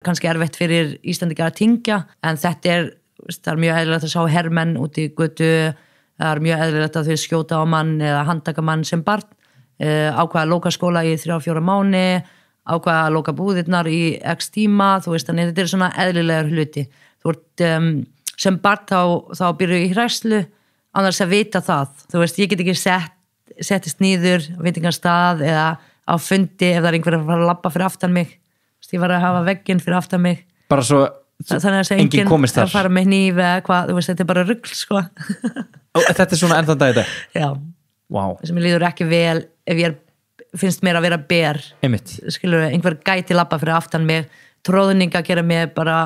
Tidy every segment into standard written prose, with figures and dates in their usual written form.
kannski erfitt fyrir Íslendingar að tyngja, en þetta það mjög eðlilegt að sjá hermenn út í götu, það mjög eðlilegt að þau skjóta á mann eða handtaka mann sem barn, ákveða að loka skóla í 3-4 mánuði, ákveða að loka búðirnar í x tíma, þannig þetta svona eðlilegar hluti. Þú ert sem barn þá byrju í hræslu án þess að vita það. Ég get ekki settist niður á veitingastað eða á fundi ef það einhver að fara að labba fyrir aftan mig. Ég var að hafa vegginn fyrir aftan mig. Bara svo enginn komist þar. Að fara með hníf eða hvað, þetta bara rugl, sko. Þetta svona enn þann dag í dag? Já. Wow. Þess að mér líður ekki vel ef finnst mér að vera ber. Einmitt. Skilur, einhver gæti labba fyrir aftan mig, tróðning að gera mig bara,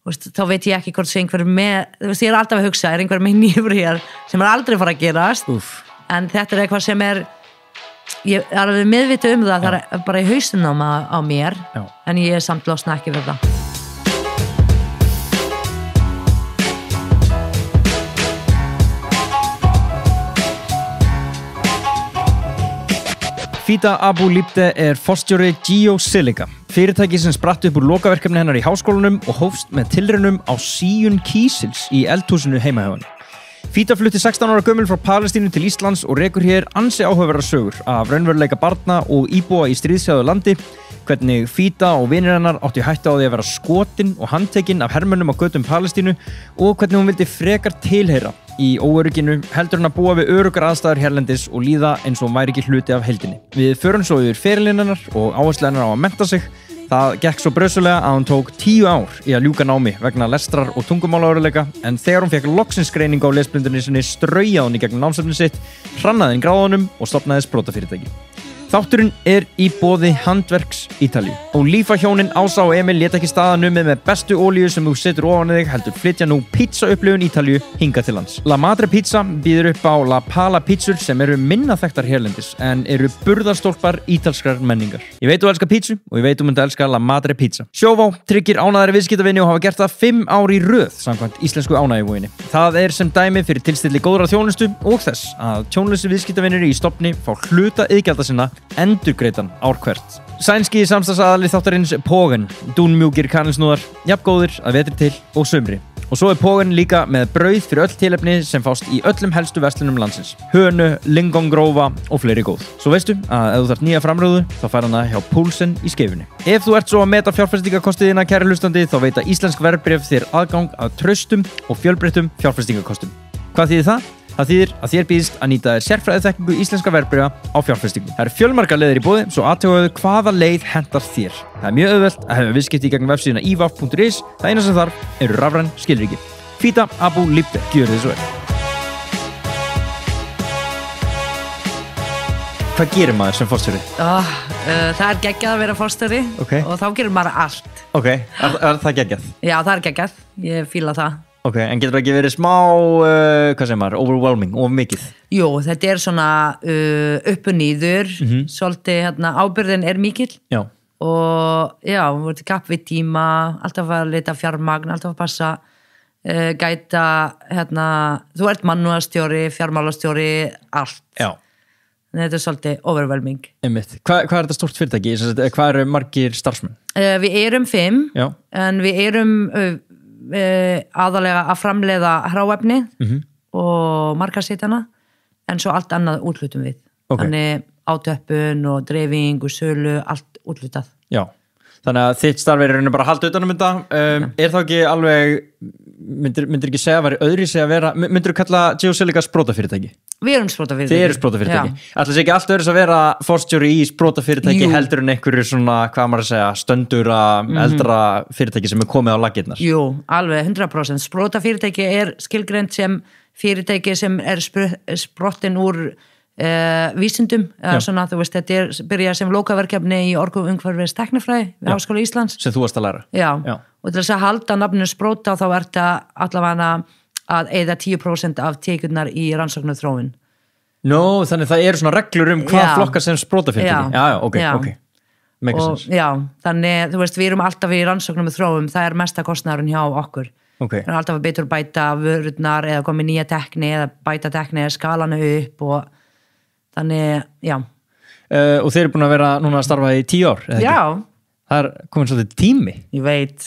þá veit ég ekki hvort sé einhver með, ég alltaf að hugsa, einhver með hnífur hér sem aldrei fara að gerast. En þetta eitthvað sem ég alveg meðvituð það, það bara í hausnum á mér. Já. En ég samt losna ekki við það. Fida Abu Libde forstjóri Geosilica, fyrirtæki sem spratt upp úr lokaverkefni hennar í háskólanum og hófst með tilraunum á síun kísils í eldhúsinu heima hjá henni. Fida flutti 16 ára gömul frá Palestínu til Íslands og rekur hér ansi áhugaverðar sögur af raunveruleika barna og íbúa í stríðshrjáðu landi, hvernig Fida og vinir hennar áttu hættu á því að vera skotin og handtekin af hermönnum á götum Palestínu og hvernig hún vildi frekar tilheyra í óörygginu heldur hann að búa við öruggar aðstæður hérlendis og líða eins og hún væri ekki hluti af heildinni. Við förum svo yfir ferilinn hennar og áherslu hennar á að mennta sig. Það gekk svo brösulega að hún tók 10 ár í að ljúka námi vegna lestrar og tungumálaöruleika, en þegar hún fekk loksins greiningu á lesblindunni sinni straujaði hún í gegnum námsefni sitt, hrannaði inn gráðunum og stofnaði sprotafyrirtæki. Þátturinn í boði Handverks Ítalíu. Og lífahjónin Ása og Emil lét ekki staðar numið með bestu olíu sem þú setur ofan þig, heldur flytja nú pizzaupplifun Ítalíu hingað til lands. La Madre Pizza býður upp á La Pala pizzur sem eru minna þekktar hérlendis en eru burðarstólpar ítalskrar menningar. Ég veit þú elskar pizzu og ég veit þú myndi elska La Madre Pizza. Sjóvá tryggir ánægðari viðskiptavinni og hafa gert það 5 ár í röð samkvæmt íslensku ánægjuvóginni. Það sem dæmi fyrir tilstilli góðrar þjónustu og þess að tjónlausi viðskiptavinir í stofni fá hluta iðgjalda sinna endurgreitan ár hvert. Sænski samstarfsaðili þáttarins Pågen, dúnmjúkir kanilsnúðar, jafngóðir að vetri til og sumri. Og svo Pågen líka með brauð fyrir öll tilefni sem fást í öllum helstu verslunum landsins. Hönu, lingongrófa og fleiri góð. Svo veistu að ef þú þarft nýja framrúðu, þá fær hana hjá Púlsen í Skeifunni. Ef þú ert svo að meta fjárfestingakostiðina, kæri hlustandi, þá veita íslensk verðbréf þér aðgang að traustum og fjölbreyttum fjárfestingakostum. Hvað þýðir það? Það þýðir að þér býðst að nýta þér sérfræðiþekkingu íslenska verðbréfa á fjárfestingu. Það fjölmargar leiðir í boði, svo athugaðu hvaða leið hentar þér. Það mjög auðvelt að hefða viðskipti í gegnum vefsíðuna ivaf.is. Það eina sem þarf eru rafræn skilríki. Fida Abu Libde, gjörðu þið svo vel. Hvað gerir maður sem forstjóri? Það geggjað að vera forstjóri og þá gerir maður allt. Er það geggjað? Já, það geggjað. Ég fíla það. En getur það ekki verið smá, hvað segir maður, overwhelming, of mikið? Jú, þetta svona upp og niður, svolítið ábyrgðin mikill. Já. Og já, við vorum til kapp við tíma, alltaf að leita fjármagn, alltaf að passa, gæta, þú ert mannúðarstjóri, fjármálastjóri, allt. Já. Þetta svolítið overwhelming. Einmitt. Hvað þetta stórt fyrirtæki? Hvað eru margir starfsmenn? Við erum 5, en við erum aðalega að framleiða hráefni og markaðssetjana, en svo allt annað útlutum við. Þannig átöppun og dreifing og sölu, allt útlutað. Já, þannig að þitt starf er bara að halda utan þetta. Er þá ekki alveg, myndir ekki segja að væri öðru segja að vera, myndir þú kalla Geosilica sprotafyrirtæki? Við erum sprotafyrirtæki. Þið eru sprotafyrirtæki. Ætli sé ekki allt öðru að vera forstjóri í sprotafyrirtæki heldur en einhverju svona, hvað maður að segja, stöndura, eldra fyrirtæki sem komið á laggirnar? Jú, alveg 100%. Sprotafyrirtæki skilgreint sem fyrirtæki sem sprottin úr vísindum. Svona, þú veist, þetta byrja sem lokaverkefni í orkuumhverfis tæknifræði við Háskóla Íslands. Sem þú varst að læra? Já. Og til þess að halda nafninu sprota þá er þetta allavega að eyða 10% af tekjurnar í rannsókn og þróun. Þannig það eru svona reglur hvað flokkar sem sprotafyrirtæki. Já, ok. Make sense. Já, þannig, þú veist, við erum alltaf í rannsóknum og þróun, það er mesta kostnaðurinn hjá okkur. Við erum alltaf að betur bæta vörurnar eða komið nýja tekni eða bæta tekni eða skalana upp og þannig, já. Og þeir eru búin að vera núna að starfa í 10 ár? Já. Það komin svolítið tími. Ég veit.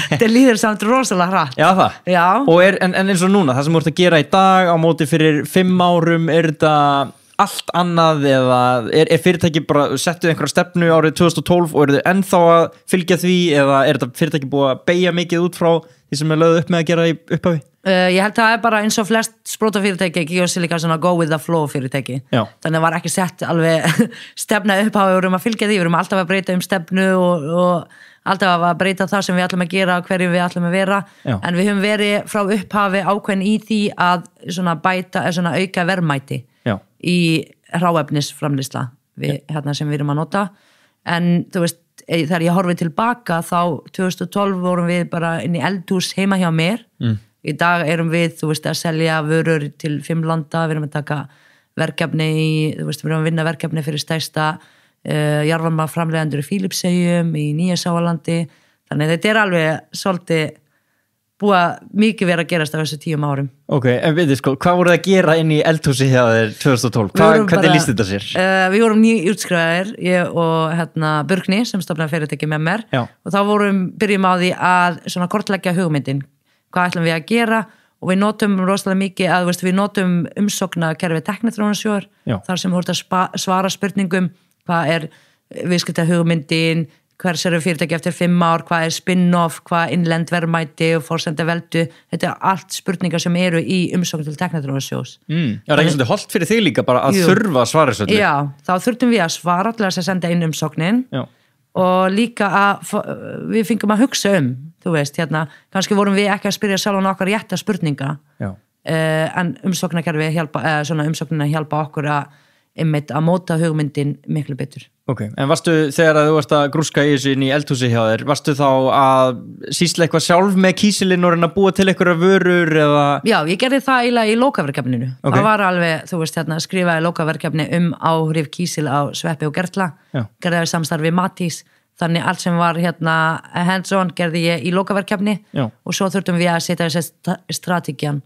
Þetta líður samt rosalega hratt. Já, það. Já. Og en eins og núna, það sem þú ert að gera í dag á móti fyrir 5 árum, þetta allt annað eða fyrirtæki bara settuð einhverja stefnu árið 2012 og þið ennþá að fylgja því eða þetta fyrirtæki búið að beygja mikið út frá því sem lögðu upp með að gera í upphafi? Ég held að það bara eins og flest sprótafyrirtæki Geosilica svona go with the flow fyrirtæki. Já. Þannig var ekki sett alveg stefna upphafi, við vorum að fylgja því, við vorum alltaf að breyta stefnu og alltaf að breyta það sem við ætlum að gera og hverju við ætlum að vera. Já. En við höfum verið frá upphafi ákveðin í því að svona auka verðmæti í hráefnisframleiðsla sem við erum að nota. En þú veist, þegar ég horfið tilbaka þá 2012 vorum við bara inn í eldhús heima hjá mér. Í dag erum við, þú veist, að selja vörur til 5 landa, við erum að taka verkefni við erum að vinna verkefni fyrir stærsta jarðvarmaframleiðendur í Fílipseyjum, í Nýja-Sjálandi. Þannig þetta alveg svolítið búið mikið verið að gerast á þessu 10 árum. Ok, en við sko, hvað voruð að gera inn í eldhúsi hjá þér 2012? Hvernig líst þetta sér? Við vorum nýútskrifaðir, ég og Burkni sem stofnaði fyrirtæki með mér. Já. Og þá byrjum á því að svona kortleggja hugmyndin. Hvað ætlum við að gera? Og við notum rosalega mikið að við notum umsóknarkerfi Tækniþróunarsjóðar, þar sem voru að svara spurningum, hvað viðskiptahugmyndin, hvers eru fyrirtæki eftir 5 ár, hvað spin-off, hvað innlend verðmæti og forsendaveldu. Þetta allt spurningar sem eru í umsókn til Tækniþróunarsjóðs. Já, það er ekki svolítið hollt fyrir þig líka bara að þurfa að svara þessu. Já, þá þurftum við að svara til að senda inn umsóknin. Já. Og líka að við fengum að hugsa þú veist, kannski vorum við ekki að spyrja sjálf okkar rétta spurninga. Já. En umsóknarkerfi umsóknina hjálpa okkur að móta hugmyndin miklu betur. Ok, en varstu þegar þú varst að grúska í þessu inn í eldhúsi hjá þér, varstu þá að sýsla eitthvað sjálf með kísilinn og reyna að búa til einhverja vörur eða? Já, ég gerði það eiginlega í lokaverkefninu. Okay. Það var alveg, þú veist, skrifaði lokaverkefni áhrif kísil á sveppi og gerla, gerði það í samstarfi Matís, þannig allt sem var hands-on gerði ég í lokaverkefni. Já. Og svo þurftum við að setja þessi strategjan,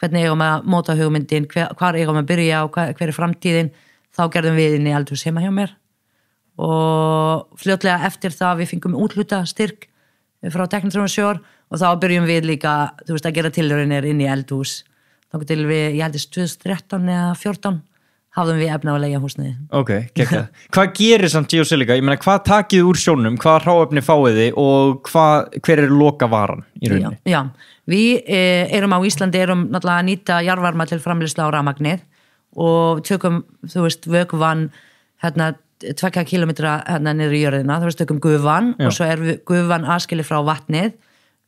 hvernig eigum að móta hugmyndin, hvar eigum að byrja og hver framtíðin, þá gerðum við inn í eldhús heima hjá mér. Og fljótlega eftir það við fengum útluta styrk frá Tækniþróunarsjóðar og þá byrjum við líka, þú veist, að gera tilraunir inn í eldhús. Þá til við, ég heldist 2013 eða 2014 hafðum við efni á að leigja húsnæði. Ok, geggjað. Hvað gerir samt Geosilica? Ég meina, hvað takið úr sjónum, hvað hráefni fáið þið og hver lokavaran í rauninni? Já, við erum á Íslandi, náttúrulega að nýta jarðvarma til framleiðslu á rafmagnið og tökum, þú veist, vökvann 2 kilometra niður í jörðina, þú veist, tökum gufan. Já. Og svo gufan aðskilið frá vatnið.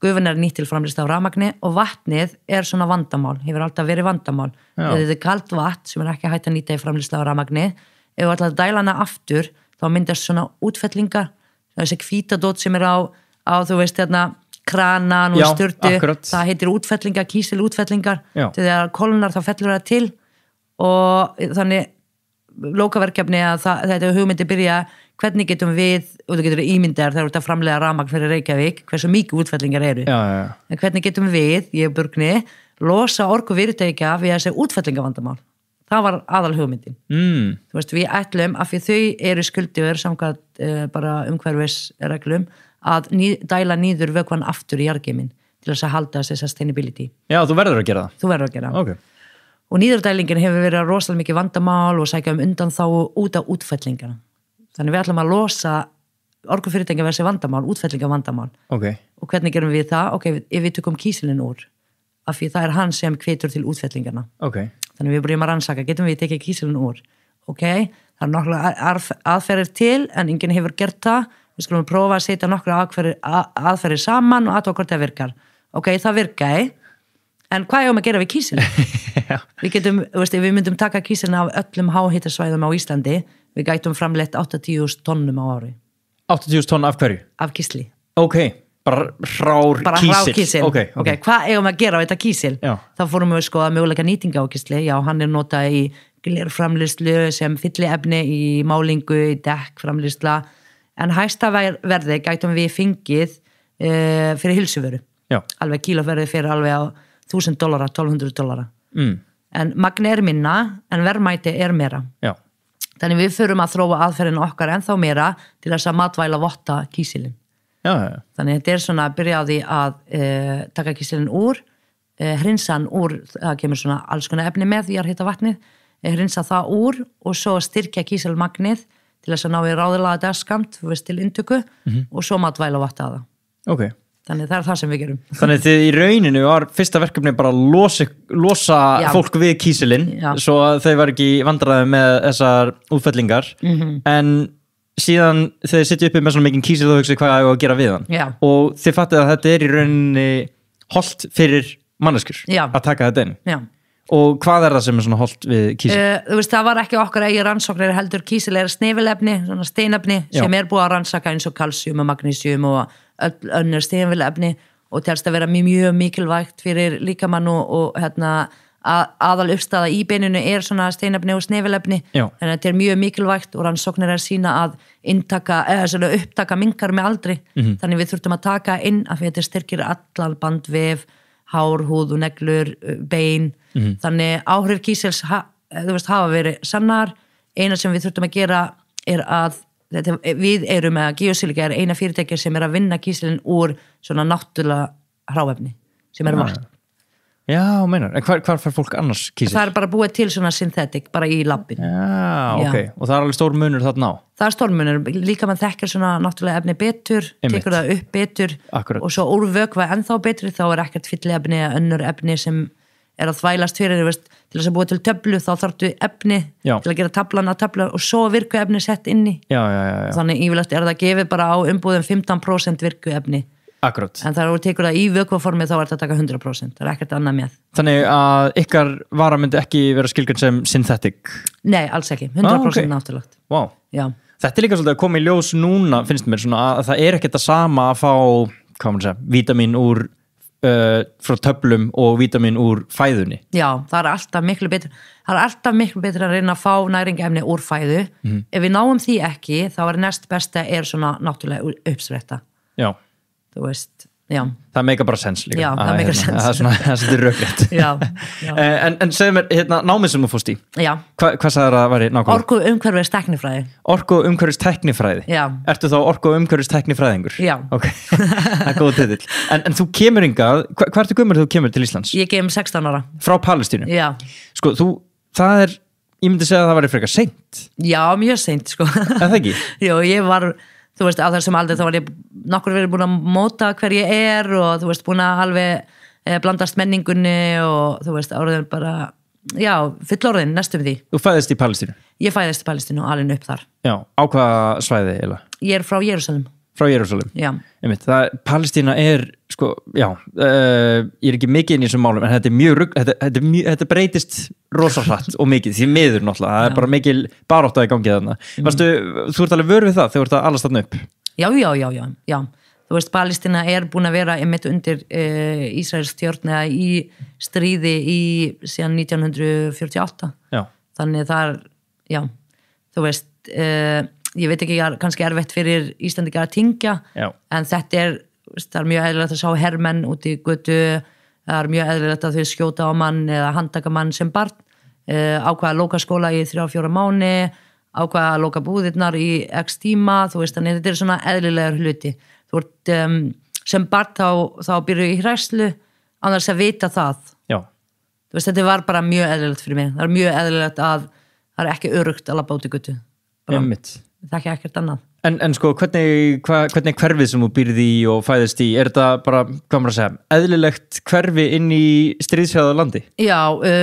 Gufan nýtt til framleiðslu á rafmagni og vatnið svona vandamál, hefur alltaf verið vandamál. Þegar þetta kalt vatn sem ekki hægt að nýta í framleiðslu á rafmagni, ef við ætlum að dæla hana aftur, þá myndast svona útfellingar, þessi hvítadót sem á þú veist, kranan og sturtu, það heitir útfellingar, kísilútfellingar. Þegar kólnar þá fellur það til og þannig lokaverkefni að þetta hugmyndi byrja, hvernig getum við, og þú getur ímyndar þegar þú ert að framleiða rafmagn fyrir Reykjavík, hversu mikið útfellingar eru. En hvernig getum við, ég og Burkni, losa orku fyrirtækja við þessi útfellingavandamál. Það var aðal hugmyndin. Þú veist, við ætlum að fyrir þau eru skuldugur samkvæmt bara umhverfisreglum að dæla nýður vökvann aftur í jarðgeimin til þess að halda þessi sustainability. Já, þú verður að gera það. Þú verður að gera það. Okay. Og nýðurdælingin hefur verið rosalega mikið vandamál og sækja undanþágu út af útfellingana. Þannig við ætlum að losa orkufyrirtækja við þessi vandamál, útfellingavandamál. Okay. Og hvernig gerum við það? Ok, ef við tökum kísilinn úr, af því það hann sem hvetur til útfellingana. Okay. Þannig við byrjum að rannsaka, getum við tekið kísilinn úr? Ok, það nokkra aðferðir til, en enginn hefur gert það. Við skulum prófa að setja nokkra aðferðir saman og aðtók hvort það virkar. Ok, það virkaði. En hvað eigum að gera við kísilinn? Við getum, við myndum taka kísilinn af öllum háhitasvæðum á Íslandi, við gætum framleitt 80.000 tonnum á ári. 80.000 tonn af hverju? Af kísli. Ok, bara hrár kísil. Okay. Hvað eigum að gera á þetta kísil? Já. Þá fórum við að skoða möguleika nýtinga á kísli. Já, hann notað í glerframleiðslu sem fylliefni í málingu, í dekkframleiðsla. En hæsta verði gætum við fengið fyrir heilsuvöru. Já. Alveg kílóverði fyrir alveg á $1,000, $1,200. En magni minna, en verðmæti meira. Já. Þannig við förum að þróa aðferðin okkar ennþá meira til þess að matvæla votta kísilin. Já. Þannig þetta svona að byrja á því að taka kísilin úr, hrinsan úr, það kemur svona alls konar efni með því að hita vatnið, hrinsa það úr og svo styrkja kísilmagnið til þess að ná við ráðilega dagsskamt til inntöku og svo matvæla votta það. Ok. Þannig það það sem við gerum. Þannig þið í rauninu var fyrsta verkefni bara að losa fólk við kísilinn svo að þau var ekki vandræði með þessar útfellingar en síðan þið sitja uppi með svona mikinn kísil og hugsa hvað er að gera við hann og þið fattið að þetta í rauninni holdt fyrir manneskjur að taka þetta inn. Og hvað það sem svona holdt við kísil? Þú veist, það var ekki okkar eigi rannsóknir heldur kísil snefilefni, svona steinefni sem búið að rannsaka eins og kalsíum og magnísium og önnur steinefni og telst að vera mjög mikilvægt fyrir líkamann og aðal uppstaða í beininu svona steinefni og snefilefni en þetta mjög mikilvægt og rannsóknir sína að upptaka minnkar með aldri þannig við þurftum að taka inn að þetta styrkir allan bandvef, hár, húð og neglur, bein þannig áhrif kísils hafa verið sannar. Eina sem við þurftum að gera að við erum með Geosilica eina fyrirtæki sem að vinna kísilin úr svona náttúrulega hráefni sem vatn. Já, meinar. En hvar fær fólk annars kísil? Það bara búið til svona synthetic bara í labbin. Já, ok. Og það alveg stór munur þarna á? Það stór munur. Líka mann þekkir svona náttúrulega efni betur, tekur það upp betur og svo úr vökva ennþá betri þá ekkert fyllefni eða önnur efni sem að þvælast fyrir, til þess að búa til töflu þá þarftu efni til að gera tablan að tabla og svo virku efni sett inni. Já. Þannig yfirleitt það gefið bara á umbúðum 15% virku efni. Akkurat. En það tekur það í vökvaformi þá það að taka 100%, það ekkert annað með. Þannig að ykkar vara myndi ekki vera skilgreind sem synthetic? Nei, alls ekki, 100% náttúrulegt. Wow. Já. Þetta líka svolítið að koma í ljós núna, finnst mér svona að það ekkert að sama að fá, hvað maður segja, vítamín úr frá töflum og vítamín úr fæðunni. Já, það alltaf miklu betur að reyna að fá næringarefni úr fæðu. Ef við náum því ekki, þá næst besta svona náttúrulega uppspretta. Já. Þú veist, já. Það meikar bara sens líka. Já, það meikar sens. Það er svolítið rökrétt. Já. En segðu mér, námið sem þú fórst í. Já. Hvað sagðir að væri nákvæmlega? Orku umhverfis tæknifræði. Orku umhverfis tæknifræði? Já. Ertu þá orku umhverfis tæknifræðingur? Já. Ok, það er góð titill. En þú kemur hingað, hvað ertu gömur þegar þú kemur til Íslands? Ég kem 16 ára. Frá Palestínu? Já. Sko, ég myndi segja að það væri frekar seint. Já, mjög seint, sko. Er það ekki? Jú, ég var... Þú veist, á þessum aldrei þá var ég nokkur verið búin að móta hver ég og þú veist, búin að alveg blandast menningunni og þú veist, áriðin bara, já, fullorðin næstum því. Þú fæðist í Palestínu? Ég fæðist í Palestínu og alveg upp þar. Já, á hvaða svæði eiginlega? Ég frá Jerúsalem. Frá Jerúsalem? Já. Palestína sko, já, ég ekki mikið inn í þessum málum, en þetta mjög þetta breytist rosa hratt og mikið, því miður náttúrulega, það bara mikil barátta í gangi þarna. Þú ert alveg vör við það, þegar þú ert að alast þarna upp? Já. Þú veist, Palestína búin að vera einmitt undir Ísraels stjórn eða í stríði síðan 1948. Já. Þannig það já, þú veist, ég veit ekki, kannski erfitt fyrir Íslandingar að tingja, en þetta það mjög eðlilegt að sjá hermenn út í götu, það mjög eðlilegt að þau skjóta á mann eða handtaka mann sem barn, ákveða að lóka skóla í 3-4 mánuði, ákveða að lóka búðirnar í x tíma, þú veist, þannig þetta svona eðlilegar hluti. Þú ert sem barn þá byrju í hræslu annars að vita það. Já. Þú veist, þetta var bara mjög eðlilegt fyrir mig. Það mjög eðlilegt að það ekki öruggt að labba út í götu. Það ekki ekkert annað. En sko, hvernig hverfið sem þú býrð í og fæðist í, þetta bara, hvað maður að segja, eðlilegt hverfi inn í stríðshrjáðu landi? Já,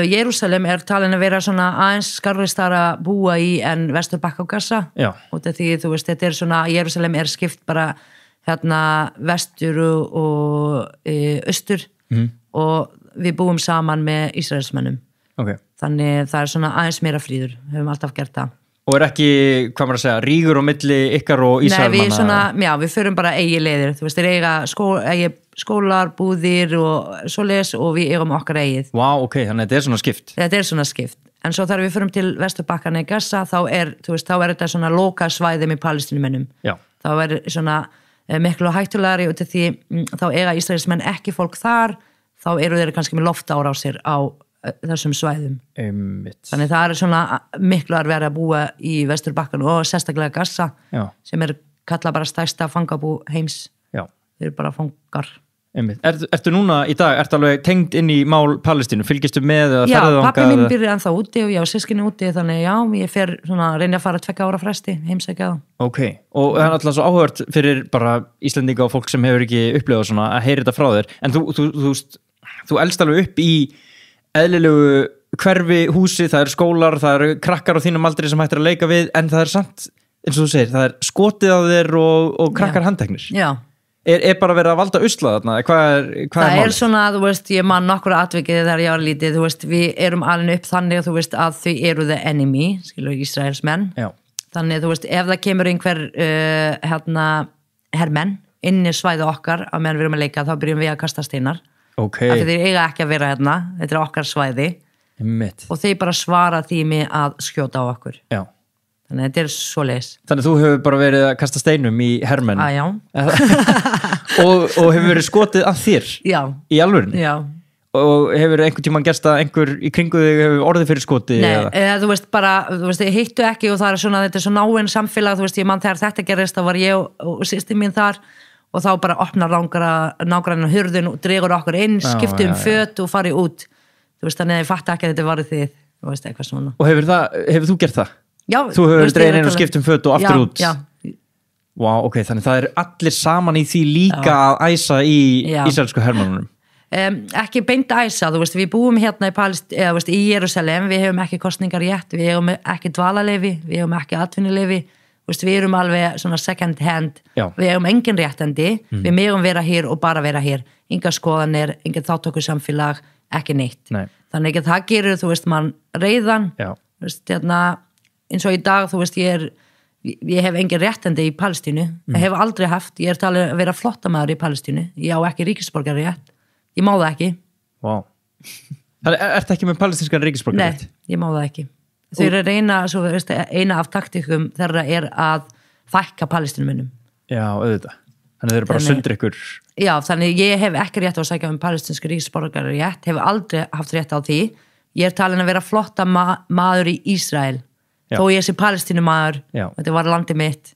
Jerúsalem talin að vera svona aðeins skárri staðar að búa í en Vesturbakka og Gaza. Já. Og því, þú veist, þetta svona, Jerúsalem skipt bara vestur og austur og við búum saman með Ísraelsmönnum. Okay. Þannig það svona aðeins meira fríður, höfum alltaf gert það. Og ekki, hvað maður að segja, rígur á milli ykkar og Ísraelmanna? Nei, við förum bara eigi leiðir, þú veist, þeir eiga skólar, búðir og svoleiðis og við eigum okkar eigið. Vá, ok, þannig að þetta svona skipt? Þetta svona skipt, en svo þegar við förum til Vesturbakkann í Gaza, þá þetta svona loka svæði með palestínumönnum. Já. Þá svona miklu hættulagri út af því þá eiga Ísraelsmenn ekki fólk þar, þá eru þeir kannski með loftárásir á þessum svæðum. Þannig það svona miklu verið að búa í Vesturbakkan og sérstaklega Gaza sem kallað bara stærsta fangabú heims. Þeir eru bara fangar. Ertu núna í dag, ertu alveg tengd inn í mál Palestínu, fylgistu með eða já, ferðu þangað? Pappi minn byrjar ennþá úti og ég á systkini úti, þannig já, ég fer svona reyni að fara 2 ára fresti, heimsækja það. Ok, og það alltaf svo áhugavert fyrir bara Íslendinga og fólk sem hefur ekki upplifað svona að heyra þetta frá þér, en þú elst alveg upp í eðlilegu hverfi húsi, það eru skólar, það eru krakkar á þínum aldri sem hættir að leika við, en það samt, eins og þú segir, það skotið á þér og krakkar handteknir. Já. Er bara verið að valda usla þarna? Hvað er svona, þú veist, ég man nokkur atvikið þegar ég var lítið, þú veist, við erum alveg upp þannig, þú veist, að þau eru the enemy, skilur Ísraelsmenn. Já. Þannig, þú veist, ef það kemur einhver hermenn inn í svæði okkar að meðan við erum að leika, þá byrjum við að kasta steinar. Ok. Af því þeir eiga ekki að vera hérna, þetta er okkar svæði. Og þeir bara svara því með að skjóta á okkur. Já. Þannig þetta svoleiðis. Þannig þú hefur bara verið að kasta steinum í hermenn. Já. og hefur verið skotið að þér? Já. Í alvörunni? Já. Og hefur einhvern tímann gerst að einhver í kringu þig hefur orðið fyrir skoti? Nei, þú veist bara, hittu ekki og það er svona, þetta er svo náinn samfélag, þú veist, ég man þegar þetta gerist, þá var ég og systir mín þar og þá bara opnar nágrann hurðin og dregur okkur inn, skiptum föt og farið út. Þú veist, þannig að ég fatt ekki að þetta var þið, þú veist, eitthvað svona. Og hefur þú gert það? Já. Þú hefur dregin inn og skiptum föt og aftur út? Já. Vá, ok, þannig það er allir saman í því líka að æsa í ísraelsku hermannunum. Ekki beint æsa, þú veist, við búum hérna í Jerúsalem, við hefum ekki kosningarétt, við hefum ekki dvalarleyfi, við hefum ekki atvinnuleyfi, við erum alveg svona second hand, við hefum engin réttindi, við megum vera hér og bara vera hér, enga skoðanir, enga þáttöku samfélag, ekki neitt. Nei. Þannig að það gerir, þú veist, mann reiðan, þú veist, hérna, eins og í dag, þú veist, ég hef engin réttindi í Palestínu, ég hef aldrei haft, ég talið að vera flottamæður í Palestínu, ég á ekki ríkisborgararétt, ég má það ekki. Vá. Þannig, ertu ekki með palestínskan ríkisborgararétt? Nei, ég má það ekki. Þau eru reyna, svo veist, eina af taktikum þeirra er að fækka Palestínumönnum. Já, auðvitað. Þannig þeir eru bara sundur ykkur. Já, þannig ég hef ekki rétt á að sækja palestínsku ríkisborgararétt, hef aldrei haft rétt á því. Ég er talin að vera flotta maður í Ísrael. Þó ég sé Palestínumaður, þetta var landið mitt,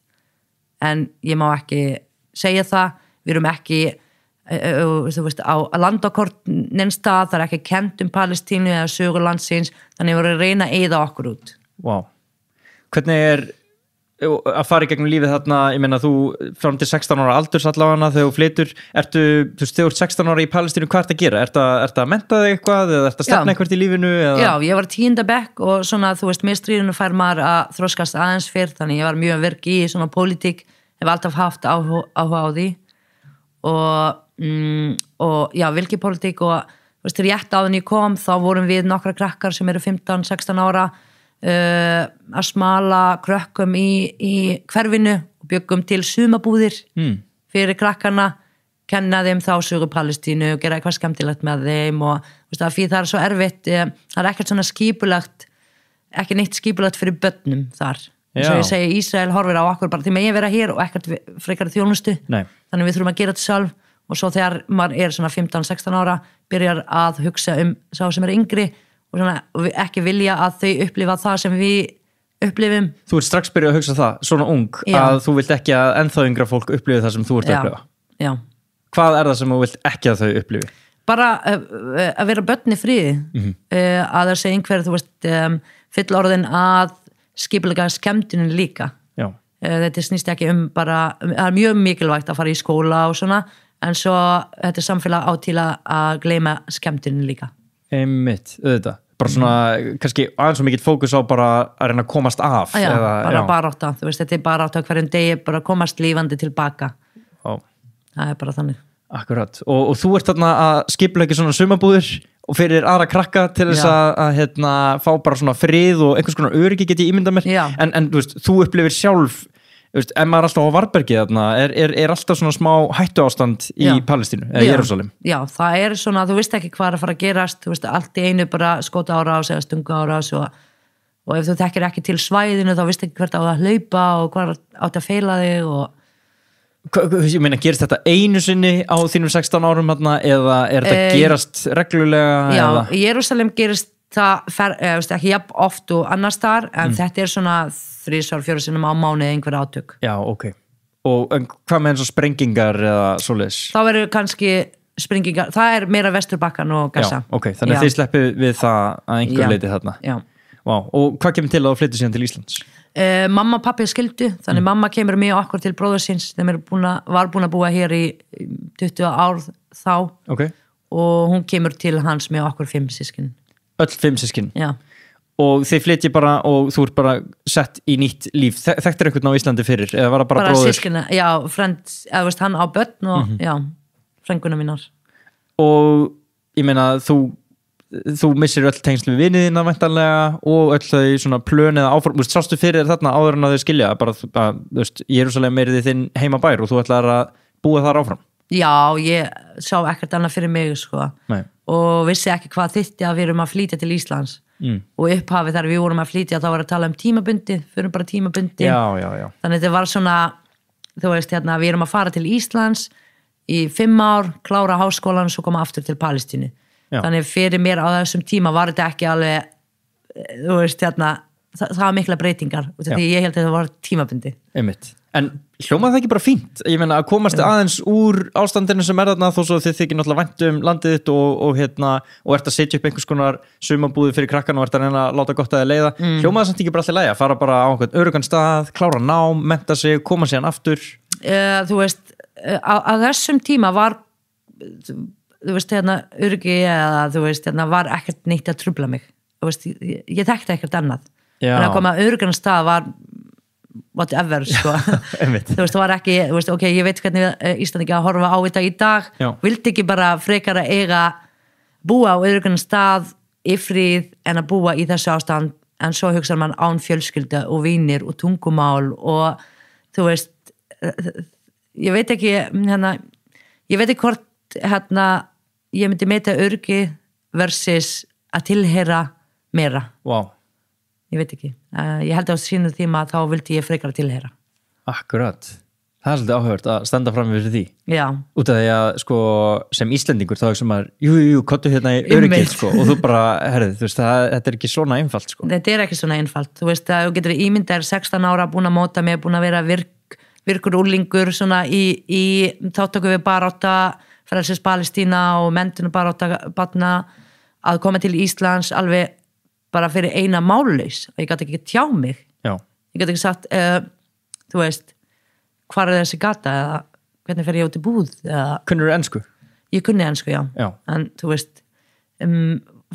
en ég má ekki segja það, við erum ekki þú veist, á landakort neinstað, það er ekki kennt Palestínu eða sögur landsins, þannig við vorum að reyna að eyða okkur út. Vá. Hvernig að fara í gegnum lífið þarna, ég meina þú fram til 16 ára aldurs allavega þegar þú flytur, þú veist, þegar þú ert 16 ára í Palestínu, hvað ert að gera? Ert að mennta þig eitthvað eða ert að stefna eitthvað í lífinu? Eða? Já, ég var 10. bekk og svona, þú veist, með stríðinu fær maður að þroskast aðeins fyrr, þannig ég var mjög virk í svona pólitík, hef alltaf haft áhuga á því og já, vilki pólitík og þú veist, rétt áðan ég kom, þá vorum við nokkra krakkar sem eru 15-16 ára að smala krökkum í hverfinu og byggum til sumabúðir fyrir krakkarna, kenna þeim þá sögu Palestínu og gera eitthvað skemmtilegt með þeim og veist, því það er svo erfitt, það er ekkert svona skipulagt, ekki neitt skipulagt fyrir börnum þar, eins og ég segi Ísrael horfir á okkur bara til megin vera hér og ekkert frekar þjónustu. Nei. Þannig við þurfum að gera þetta sjálf og svo þegar maður er svona 15-16 ára byrjar að hugsa sá sem er yngri og svona, ekki vilja að þau upplifa það sem við upplifum. Þú ert strax byrjað að hugsa það, svona ung, að þú vilt ekki að ennþá yngra fólk upplifi það sem þú ert að upplifa. Já. Hvað er það sem þú vilt ekki að þau upplifi? Bara að vera börn í friði, að það sé einhver, þú veist, fullorðin að skipulega skemmtinin líka. Já. Þetta snýst ekki bara, það er mjög mikilvægt að fara í skóla og svona, en svo þetta samfélag á til að gleyma skemmtinin líka. Einmitt, auðvitað. Bara svona, kannski aðeins svo mikill fókus á bara að reyna að komast af. Já, bara barátta, þú veist, þetta er barátta hverjum degi, bara komast lífandi tilbaka. Já. Það er bara þannig. Akkurat, og þú ert þarna að skipuleggja svona sumabúðir og fyrir aðra krakka til þess að fá bara svona frið og einhvers konar öryggi get ég ímyndað mér. En þú veist, þú upplifir sjálf, þú veist, ef maður er alltaf á varbergi þarna, er alltaf svona smá hættu ástand í Palestínu, eða Jerúsalem? Já, það er svona, þú veist ekki hvað er að fara að gerast, þú veist, allt í einu bara skota árás eða stunga árás og ef þú þekkir ekki til svæðinu þá veist ekki hvert á að hlaupa og hvað átt að feila þig og Ég meina, gerist þetta einu sinni á þínum 16 árum hérna, eða þetta gerast reglulega? Já, eða? í Jerúsalem gerist það ekki jafn oft og annars þar, en þetta svona 3-4 sinnum á mánuði einhver átök. Já, ok. Og hvað með eins og sprengingar eða svoleiðis? Þá verður kannski sprengingar, það meira Vesturbakkan og Gaza. Já, ok, þannig að þið sleppið við það að einhver leiti þarna. Já. Wow. Og hvað kemur til að þú flyttir síðan til Íslands? Mamma og pappi skildu, þannig mamma kemur með okkur til bróður síns, þeim var búin að búa hér í 20 ár þá, okay. Og hún kemur til hans með okkur 5 systkin. Öll 5 systkin? Já. Og þið flytji bara og þú ert bara sett í nýtt líf. Þekktir einhvern á Íslandi fyrir? Eða var það bara bróður? Systkina, já, hann á börn og já, frenguna mínar. Og ég meina, þú missir öll tengsl við viniðina væntanlega og öll þau svona plön eða áform, sástu fyrir þarna áður en að þau skilja bara, þú veist, Jerúsalem þið þinn heimabær og þú ætlar að búa þar áfram? Já, ég sá ekkert annað fyrir mig, sko. Nei. Og vissi ekki hvað þyrfti að við erum að flytja til Íslands. Og upphafið þegar við vorum að flytja þá var að tala um tímabundi, fyrir bara tímabundi. Já. Þannig þetta var svona, þú veist, hérna, við erum að fara til Íslands í 5 ár, klára háskólan og svo koma aftur til Palestínu. Já. Þannig fyrir mér á þessum tíma var þetta ekki alveg, þú veist, hérna, það var mikla breytingar, því ég held að það var tímabundi. Einmitt. En hljómaði það ekki bara fínt? Ég meina að komast aðeins úr ástandinu sem þarna þó svo þið þykir náttúrulega vænt landið þitt og ert að setja upp einhvers konar sumabúði fyrir krakkan og ert að reyna að láta gott að þið leiða. Hljómaði samt ekki bara allir lægja, fara bara á einhvern öruggan stað, klára nám, mennta sig, koma síðan aftur? Þú veist, á þessum tíma var, þú veist, hérna, öryggi eða, þú veist, hérna, var ekkert neitt að trufla mig. Þú veist, ég þekkti ekkert annað. Þannig að koma öruggan stað var whatever, sko. Þú veist, það var ekki, þú veist, ok, ég veit hvernig Íslandi að horfa á þetta í dag. Vildi ekki bara frekar að búa á öruggan stað í frið en að búa í þessu ástand, en svo hugsar man án fjölskylda og vinir og tungumál og, þú veist, ég veit ekki, hérna, ég veit ekki hvort, hérna, ég myndi meita öryggi versus að tilheyra meira. Wow. Ég veit ekki. Ég held á sínum tíma að þá vildi ég frekar að tilheyra. Akkurat. Það svolítið áhugavert að standa fram við því. Já. Út af því að, sko, sem Íslendingur þá sem að, jú, kottu hérna í öryggið, sko, og þú bara, herrið, þú veist, þetta ekki svona einfalt, sko. Þetta ekki svona einfalt. Þú veist, að þú getur ímyndað 16 ára búin að móta mig, búin að vera virkur úlingur svona í þáttöku við barátta frelsis Palestína og menntun barátta barna að koma til Íslands alveg bara fyrir eina mállaus og ég gæti ekki tjá mig. Já. Ég gæti ekki sagt, þú veist, hvar þessi gata eða hvernig fer ég út í búð eða... Kunnur þú ensku? Ég kunni ensku, já. En þú veist,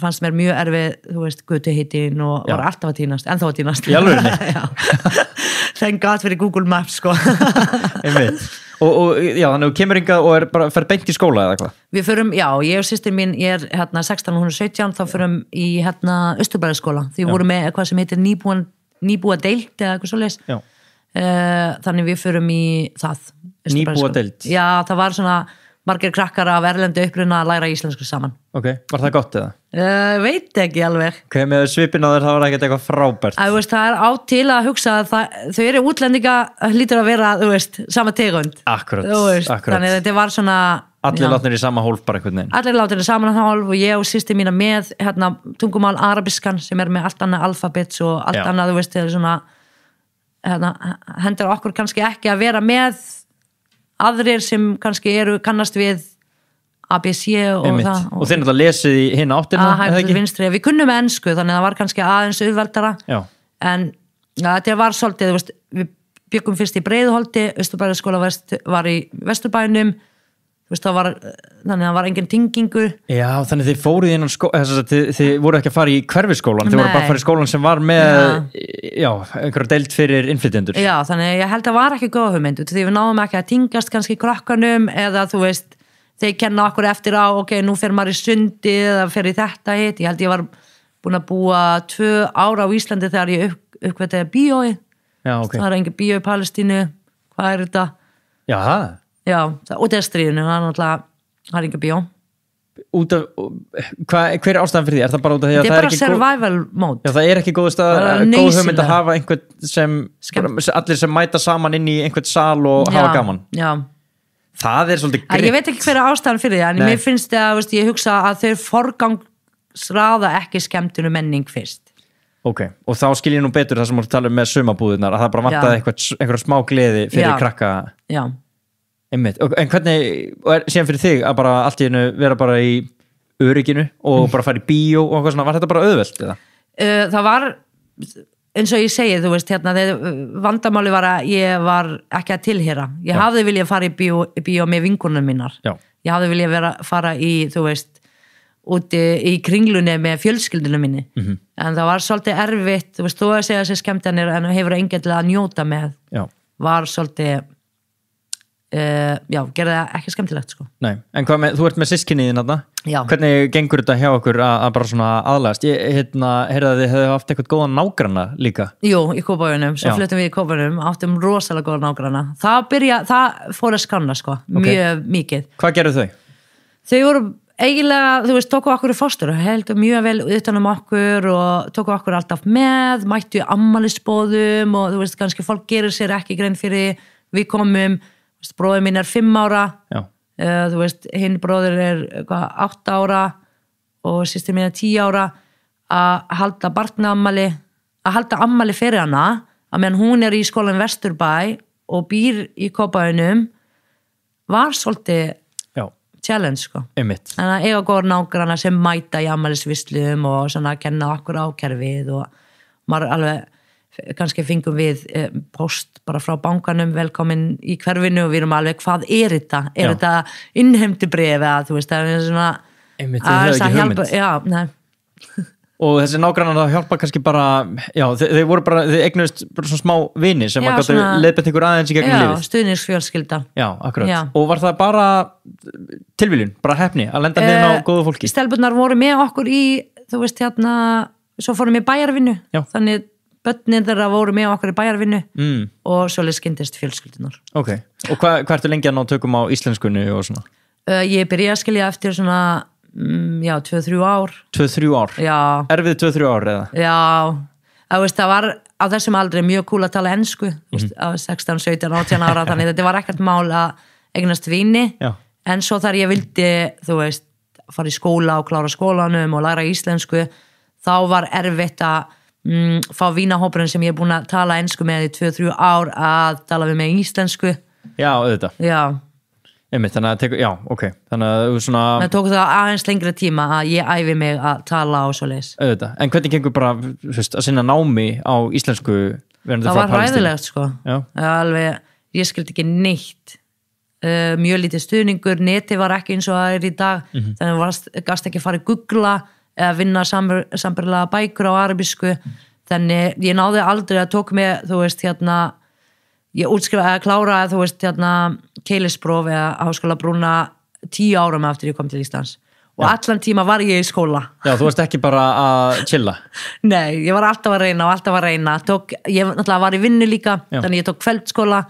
fannst mér mjög erfið, þú veist, götuheitin og var alltaf að týnast, ennþá að týnast. Í alvörinni? Já. Thank God fyrir Google Maps, sko. Einmitt. Og já, þannig að þú kemur hingað og fer beint í skóla eða hvað? Við förum, já, ég og systir mín, ég hérna 16 og hún 17, þá förum í hérna Austurbæðarskóla. Því við vorum með eitthvað sem heitir nýbúa deild eða eitthvað svoleiðis. Já. Þannig við förum í það. Nýbúa deild? Já, það var svona margir krakkar af erlendu uppruna að læra íslensku saman. Ok, var það gott eða? Veit ekki alveg. Ok, með svipin á þér það var ekkert eitthvað frábært. Veist, það á til að hugsa að þau eru útlendinga hlýtur að vera, þú veist, sama tegund. Akkurat. Þannig að þetta var svona... Allir látnir í sama hólf bara einhvern veginn. Allir látnir í sama hólf og ég og systir mína með hérna, tungumál arabiskan sem með allt annað alfabets og allt annað, þú veist, svona, hérna, hendur okkur kannski ekki að vera með aðrir sem kannski kannast við ABC og Einmitt. Það. Og þeir náttúrulega lesið í hina áttina, eða ekki? Vinstri. Við kunnum ensku, þannig að það var kannski aðeins auðveldara. Já. En þetta var svolítið, þú veist, við byggum fyrst í Breiðholti, Austurbæðarskóla var í Vesturbænum, þú veist, þannig að það var engin tengingu. Já, þannig þið fóruð innan þið voru ekki að fara í hverfisskólan, þið voru bara að fara í skólan sem var með, einhverja deild fyrir innflytjendur. Já, þannig ég held að var ekki góð hugmynd, því við náðum ekki að tingast kannski krakkanum, eða þú veist, þeir kenna okkur eftir á, ok, nú fer maður í sundi, eða fer í þetta hitt. Ég held ég var búin að búa 2 ára á Íslandi þegar ég uppkvæmtaði bíói. Já, ok. Það engin bíó í Palestínu, hvað þetta? Já, það? Já, og það er stríðinu, það er náttúrulega, það er engin bíó. út af hver ástæðan fyrir því? Er það bara út af því að það er bara survival mode. Já, það er ekki góð hugmynd að hafa einhvern sem allir sem mæta saman inn í einhvern sal og hafa gaman. Já. Það er svolítið gritt. Ég veit ekki hver ástæðan fyrir því, en mér finnst það að ég hugsa að þau forgangsraða ekki skemmtunu menning fyrst. Ok, og þá skil ég nú betur það sem þú talar með sumabúðirnar, að það bara vantaði einhver smá gleði fyrir krakka. Já. Einmitt. En hvernig, síðan fyrir þig að bara allt í einu vera bara í örygginu og bara fara í bíó og eitthvað svona, var þetta bara auðvelt eða? Það var, eins og ég segi, þú veist, vandamáli var að ég var ekki að tilheyra. Ég hafði viljað fara í bíó með vinkonum mínar. Já. Ég hafði viljað fara í, þú veist, úti í kringlunni með fjölskyldunum minni. En það var svolítið erfitt, þú veist, þú að segja þessi skemmtanir en hefur enginn til að njóta með. Já. Var svolítið gerði það ekki skemmtilegt sko. Nei, en hvað með, þú ert með systkiniðin þarna? Já. Hvernig gengur þetta hjá okkur að bara svona aðlagast? Ég heyrði að þið hefðu haft eitthvað góðan nágranna líka. Jú, í Kópavoginum, svo fluttum við í Kópavoginum, áttum rosalega góðan nágranna. Það fór að skanna sko, mjög mikið. Hvað gerðu þau? Þau voru eiginlega, þú veist, tóku okkur í fóstur, heldur mjög vel utan okkur og tóku okkur alltaf með, mættu afmælisboðum og þú veist, kannski fólk gerir sér ekki grein fyrir, við komum. Bróðir mín er 5 ára, þú veist, hinn bróðir er 8 ára og systir mín er 10 ára að halda barnaafmæli, að halda afmæli fyrir hana, að meðan hún er í skólan Vesturbæ og býr í Kópavoginum, var svolítið challenge, sko. Einmitt. Þannig að eiga góður nágranna sem mæta í afmælisvislum og svona að kenna okkur ákerfið og maður alveg kannski fengum við post bara frá bankanum velkomin í hverfinu og við erum alveg, hvað er þetta? Er þetta innheimtubréf eða þú veist, það er svona einmitt, þið hefur ekki hugmynd. Já, nei. Og þessi nágrannar það hjálpa kannski bara, þið voru bara, þið eignuðist bara svona smá vini sem að gáttu leiðbætt ykkur aðeins í gegnum lífið. Já, stuðningsfjölskylda. Já, akkurat. Já. Og var það bara tilviljun, bara heppni að lenda niður á góðu fólki? Stelpurnar voru með okkur í, þú veist, svo fórum við bæjarvinnu, þannig börnin þeirra voru með okkur í bæjarvinnu og svo skyndist fjölskyldunar. Ok, og hvað ertu lengi að ná tökum á íslenskunni og svona? Ég byrja að skilja eftir svona 2-3 ár. 2-3 ár? Já. Erfið 2-3 ár eða? Já, það var á þessum aldrei mjög cool að tala ensku á 16, 17, 18 ára, þannig þetta var ekkert mál að eignast vini, en svo þar ég vildi, þú veist, fara í skóla og klára skólanum og læra íslensku, þá var erfitt að fá vínahópurinn sem ég er búin að tala ensku með í 2-3 ár að tala við mig íslensku. Já, auðvitað. Já. Einmitt, þannig að já, ok. Þannig að þú svona... Það tók það aðeins lengri tíma að ég æfi mig að tala og svo leis. Auðvitað. En hvernig gengur bara, þú veist, að sinna námi á íslensku? Það var hræðilegt, sko. Já. Alveg, ég skildi ekki neitt. Mjög lítið stuðningur, neti var ekki eins og það er í dag. Þannig að gast ekki farið googla eða vinna sambarilega bækur á arabísku, þannig ég náði aldrei að tók með, þú veist, ég útskrifa að klára, þú veist, keilisbróf eða háskóla brúna 10 árum eftir ég kom til Íslands og allan tíma var ég í skóla. Já, þú varst ekki bara að chilla? Nei, ég var alltaf að reyna, ég náttúrulega var í vinnu líka, þannig ég tók kveldskóla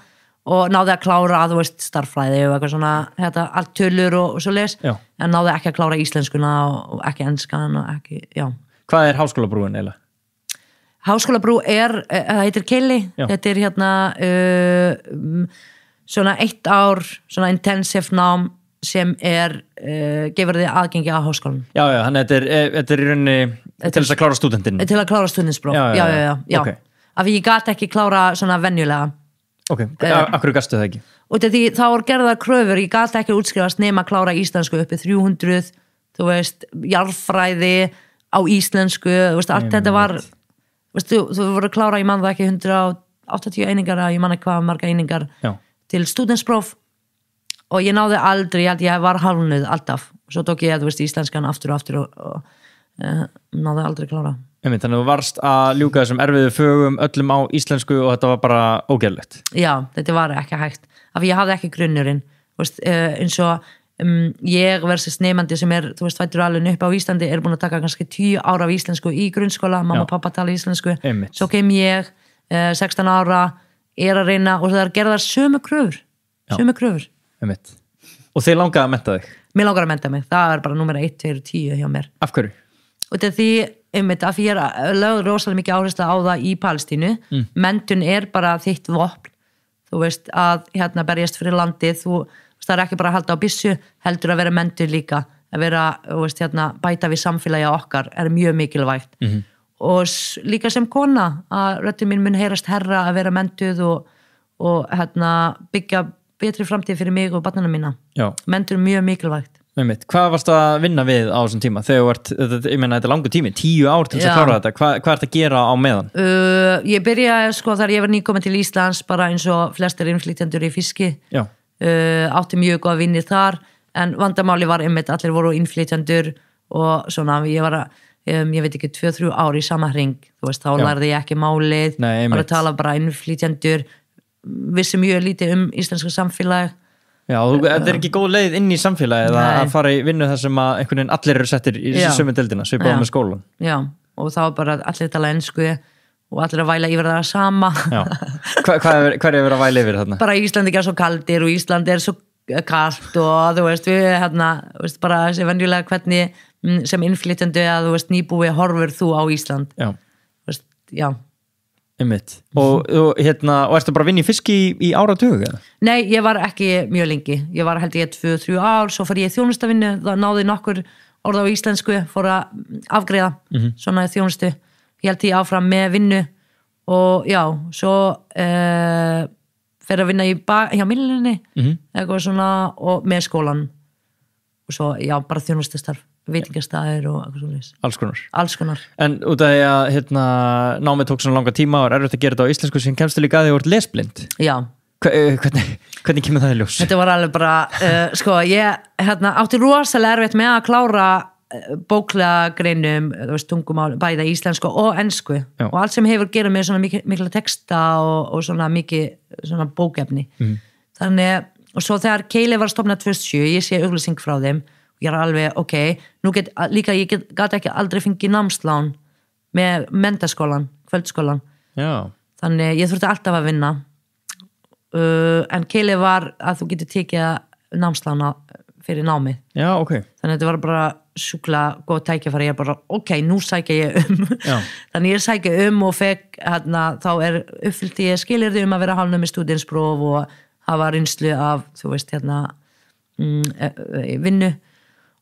og náði að klára, þú veist, starffræði og eitthvað svona, allt tölur og svo les, en náði ekki að klára íslenskuna og ekki enskan og ekki, Hvað er háskólabrúin eiginlega? Háskólabrú það heitir Keili, þetta er svona 1 ár, svona intensive nám sem gefur þið aðgengi á háskólanum. Já, þannig þetta er í rauninni til þess að klára stúdentinn. Til að klára stúdentspróf, já. Af því ég gat ekki klára svona venjulega. Ok, akkur gastu það ekki? Og því þá var gerðar kröfur, ég gat ekki útskrifast nema að klára íslensku uppi 300, þú veist, jarðfræði á íslensku, þú veist, allt þetta var, þú voru að klára, ég man það ekki 180 einingar, ég man ekki hvað marga einingar til stúdentspróf og ég náði aldrei, ég var halvnuð alltaf, svo tók ég, þú veist, íslenskan aftur og náði aldrei klára. Þannig að þú varst að ljúka þessum erfiðu fögum öllum á íslensku og þetta var bara ógerlegt. Já, þetta var ekki hægt af ég hafði ekki grunnurinn eins og ég versus nefandi sem er, þú veist, fættur alveg upp á Íslandi er búin að taka kannski 10 ára af íslensku í grunnskóla, mamma og pappa tala íslensku. Svo kem ég 16 ára, er að reyna og það er gerðar sömu kröfur. Og þið langaði að mennta þig? Mér langar að mennta mig, það bara númer 1, 2 og 10 hjá mér. Af hverju? Og þetta er því, einmitt, að ég lögð rosalega mikið áherslu á það í Palestínu. Menntun bara þitt vopn, þú veist, að berjast fyrir landið, það ekki bara að halda á byssu, heldur að vera menntun líka, að vera, þú veist, bæta við samfélagi okkar mjög mikilvægt. Og líka sem kona, að röddin mín mun heyrast herra að vera menntuð og byggja betri framtíð fyrir mig og barnana mína. Menntun mjög mikilvægt. Hvað varst að vinna við á þessum tíma? Þegar ég meina þetta er langur tími, 10 ár til að klára þetta. Hvað ert að gera á meðan? Ég byrjaði þegar ég var nýkomin til Íslands, bara eins og flestir innflytjendur í fiski. Átti mjög góða vinni þar, en vandamáli var allir voru innflytjendur og svona, ég var ég veit ekki 2-3 ár í sama hring, þú veist, þá lærði ég ekki málið, var að tala bara innflytjendur, vissi mjög lítið íslenska samfélag. Já, þetta ekki góð leið inn í samfélagið að fara í vinnu þar sem að einhvern veginn allir eru settir í sömu deildina, svipað með skólan. Já, og þá bara allir tala ensku og allir að væla yfir það sama. Hvað er að væla yfir þarna? Bara Ísland ekki svo kaldir og Ísland svo kalt og þú veist, við bara þessi venjulega hvernig sem innflytjendu að þú veist nýbúi horfur þú á Ísland. Já. Og ertu bara að vinna í fiski í áratug? Nei, ég var ekki mjög lengi, ég var held ég 2-3 ár, svo fór ég í þjónustavinnu, það náði nokkur orð á íslensku, fór að afgreiða svona þjónustu, ég held ég áfram með vinnu og já, svo fer að vinna hjá Millinni eitthvað svona og með skólan og svo já, bara þjónustastarf, veitingastæðir og eitthvað alls konar. En út af því að námið tók svona langa tíma og erfitt að gera þetta á íslensku sem kemstu líka að því að þú ert lesblind. Já. Hvernig kemur það í ljós? Þetta var alveg bara ég átti rosalega erfitt með að klára bóklega greinum, þú veist, tungumál bæða íslensku og ensku og allt sem hefur gerað með svona mikla texta og svona mikið svona bókefni. Þannig, og svo þegar Keili var stofnað 2007, ég sé auglýsing frá þeim ég alveg, ok, nú ég gat ekki aldrei fengið námslán með menntaskólan, kvöldskólan. Já. Þannig ég þurfti alltaf að vinna en Keili var að þú getur tekið námslána fyrir námið. Já, ok. Þannig þetta var bara sjúklega góð tækifæri, ég bara, ok, nú sækja ég þannig ég sækja og fekk, þá uppfyllti ég skilyrði að vera hálfnum með stúdentspróf og hafa reynslu af, þú veist, vinnu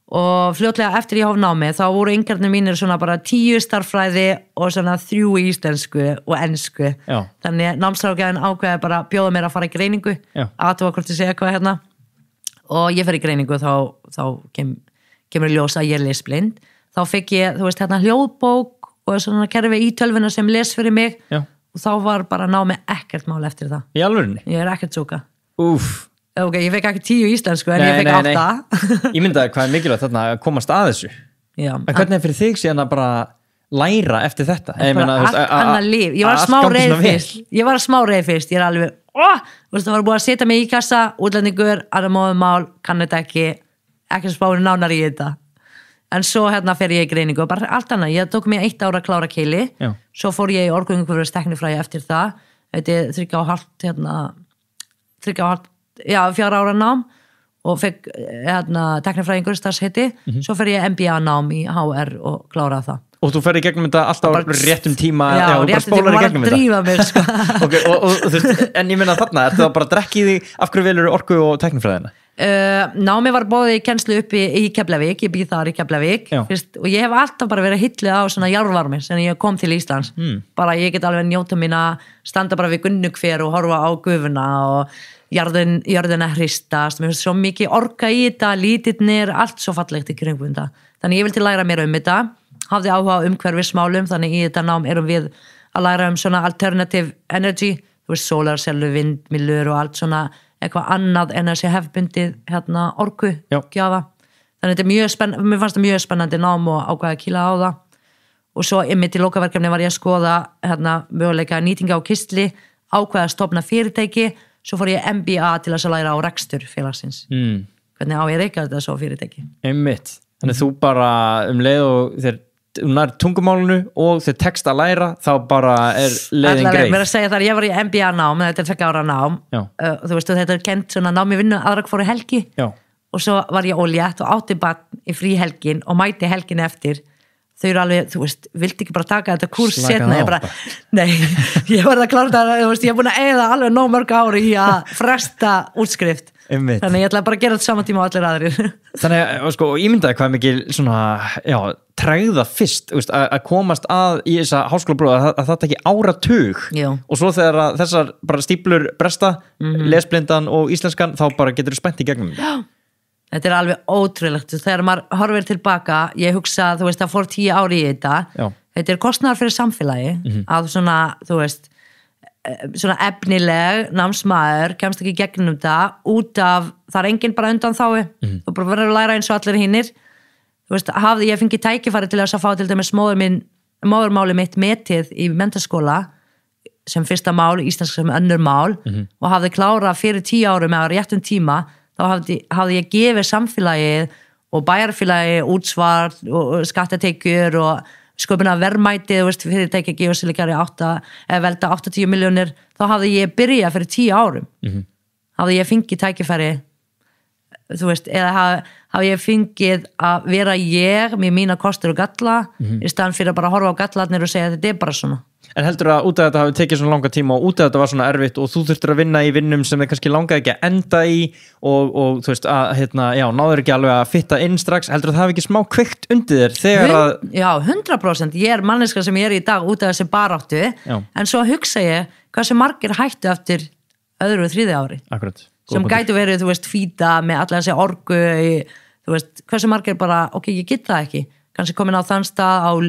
og fljótlega eftir ég hóf námið þá voru yngarnir mínir svona bara 10 starffræði og svona 3 í íslensku og ensku. Já. Þannig námsráðgjafinn ákveði bara að bjóða mér að fara í greiningu athuga hvort ég segja hvað og ég fer í greiningu þá kemur ljós að ég er lesblind þá fekk ég, þú veist, hljóðbók og svona kerfi í tölvuna sem les fyrir mig og þá var bara námið ekkert mál eftir það. Í alvörinni? Ég ekkert súka. Úff. Ok, ég fekk ekki 10 íslensku en ég fekk 8. Ég myndaði hvað mikilvægt þarna að komast að þessu. Já. En hvernig fyrir þig síðan að bara læra eftir þetta? Allt annað líf. Ég var smá reið fyrst. Ég alveg, það var búið að setja mig í kassa, útlendingur, annar móðumál, kann þetta ekki spáinu nánar í þetta. En svo fer ég í greiningu og bara allt annað. Ég tók mig 1 ár að klára Keili. Svo fór ég í orkuumhverfis tæknifræði eftir það. Þetta er 3,5 4 ára nám og fekk tæknifræðingur starfsheiti, svo fer ég MBA nám í HR og klára það. Og þú fer í gegnum þetta alltaf á réttum tíma? Já, réttum tíma var að drífa mig sko. Okay, en ég meina þarna, ertu það bara að drekka í því af hverju velur orku og tæknifræðina? Námi var bóðið í kennslu uppi í Keflavík, ég býð þar í Keflavík og ég hef alltaf bara verið hilluð á svona jarðvarmi sem ég kom til Íslands bara ég get alveg njóta mín að standa bara við Gunnukver og horfa á gufuna og jörðina hristast, mér finnst svo mikið orka í þetta, lítirnir, allt svo fallegt í kringum þetta. Þannig ég vildi læra mér þetta, hafði áhuga á umhverfismálum, þannig í þetta nám erum við að læra svona alternative energy, þú veist, sólarsellu, vindmyllur og allt svona eitthvað annað en að sé hefbundið orku, gjafa. Þannig þetta mér fannst það mjög spennandi nám og ákvaði að kýla á það. Og svo einmitt í lokaverkefni var ég að skoða möguleika nýtinga á kistli, ákvaði að stofna fyrirtæki. Svo fór ég MBA til að læra á rekstur félagsins. Hvernig á ég reika þetta svo fyrirtæki? Einmitt. Þannig þú bara leið og þegar nær tungumálinu og þegar text að læra þá bara leiðin greið. Mér að segja þar, ég var í MBA nám, þetta er 2 ára nám. Þú veist, þetta kent svona nám í vinnu aðra fóru helgi. Já. og svo var ég ólétt og átti barn í fríhelgin og mæti helgin eftir þau eru alveg, þú veist, viltu ekki bara taka þetta kúrs setna, ég bara, nei ég var að klára það, þú veist, ég er búin að eyða alveg nóg mörg ári í að fresta útskrift, Einmitt. Þannig ég ætla bara að gera þetta saman tíma á allir aðrir Þannig, sko, ímyndaði hvað mikil svona, já, tregða fyrst, veist, að komast að í þessa háskólabróða að það taki áratug og svo þegar að þessar bara stíplur bresta, lesblindan og íslenskan, þá bara getur þú spennt í gegnum Þetta er alveg ótrúlegt, þegar maður horfir tilbaka, ég hugsa, þú veist, það fór 10 ári í þetta, þetta er kostnaðar fyrir samfélagi, að svona, þú veist, svona efnileg námsmaður, kemst ekki gegnum það, út af, það er enginn bara undan þái, þú bara verður að læra eins og allir hinnir, þú veist, hafði ég fengið tækifæri til þess að fá til dæmis móðurmáli mitt metið í menntaskóla, sem fyrsta mál, íslenska sem önnur mál, og hafði klárað fyrir 10 árum eða réttum tíma, þá hafði ég gefið samfélagið og bæjarfélagi útsvar og skattatekjur og sköpuna verðmætið, fyrirtæki Geosilikari velta 80 milljónir, þá hafði ég byrjað fyrir 10 árum. Hafði ég fengið tækifæri, þú veist, eða hafði ég fengið að vera ég með mína kostur og galla, í staðan fyrir að bara horfa á gallarnir og segja að þetta er bara svona. En heldur að út af þetta hafi tekið svona langa tíma og út af þetta var svona erfitt og þú þurftir að vinna í vinnum sem þið kannski langaði ekki að enda í og þú veist að, já, náður ekki alveg að fitta inn strax, heldur að það hafi ekki smá kveikt undir þér þegar að... Já, 100%, ég er manneska sem ég er í dag út af þessi baráttu, en svo hugsa ég hvað sem margir hættu eftir öðru og þriðja ári. Akkurat. Sem gætu verið, þú veist, fýta með alla þessi orgu, þú veist, hversu margir bara, ok, ég get það ekki, kannski komin á þann stað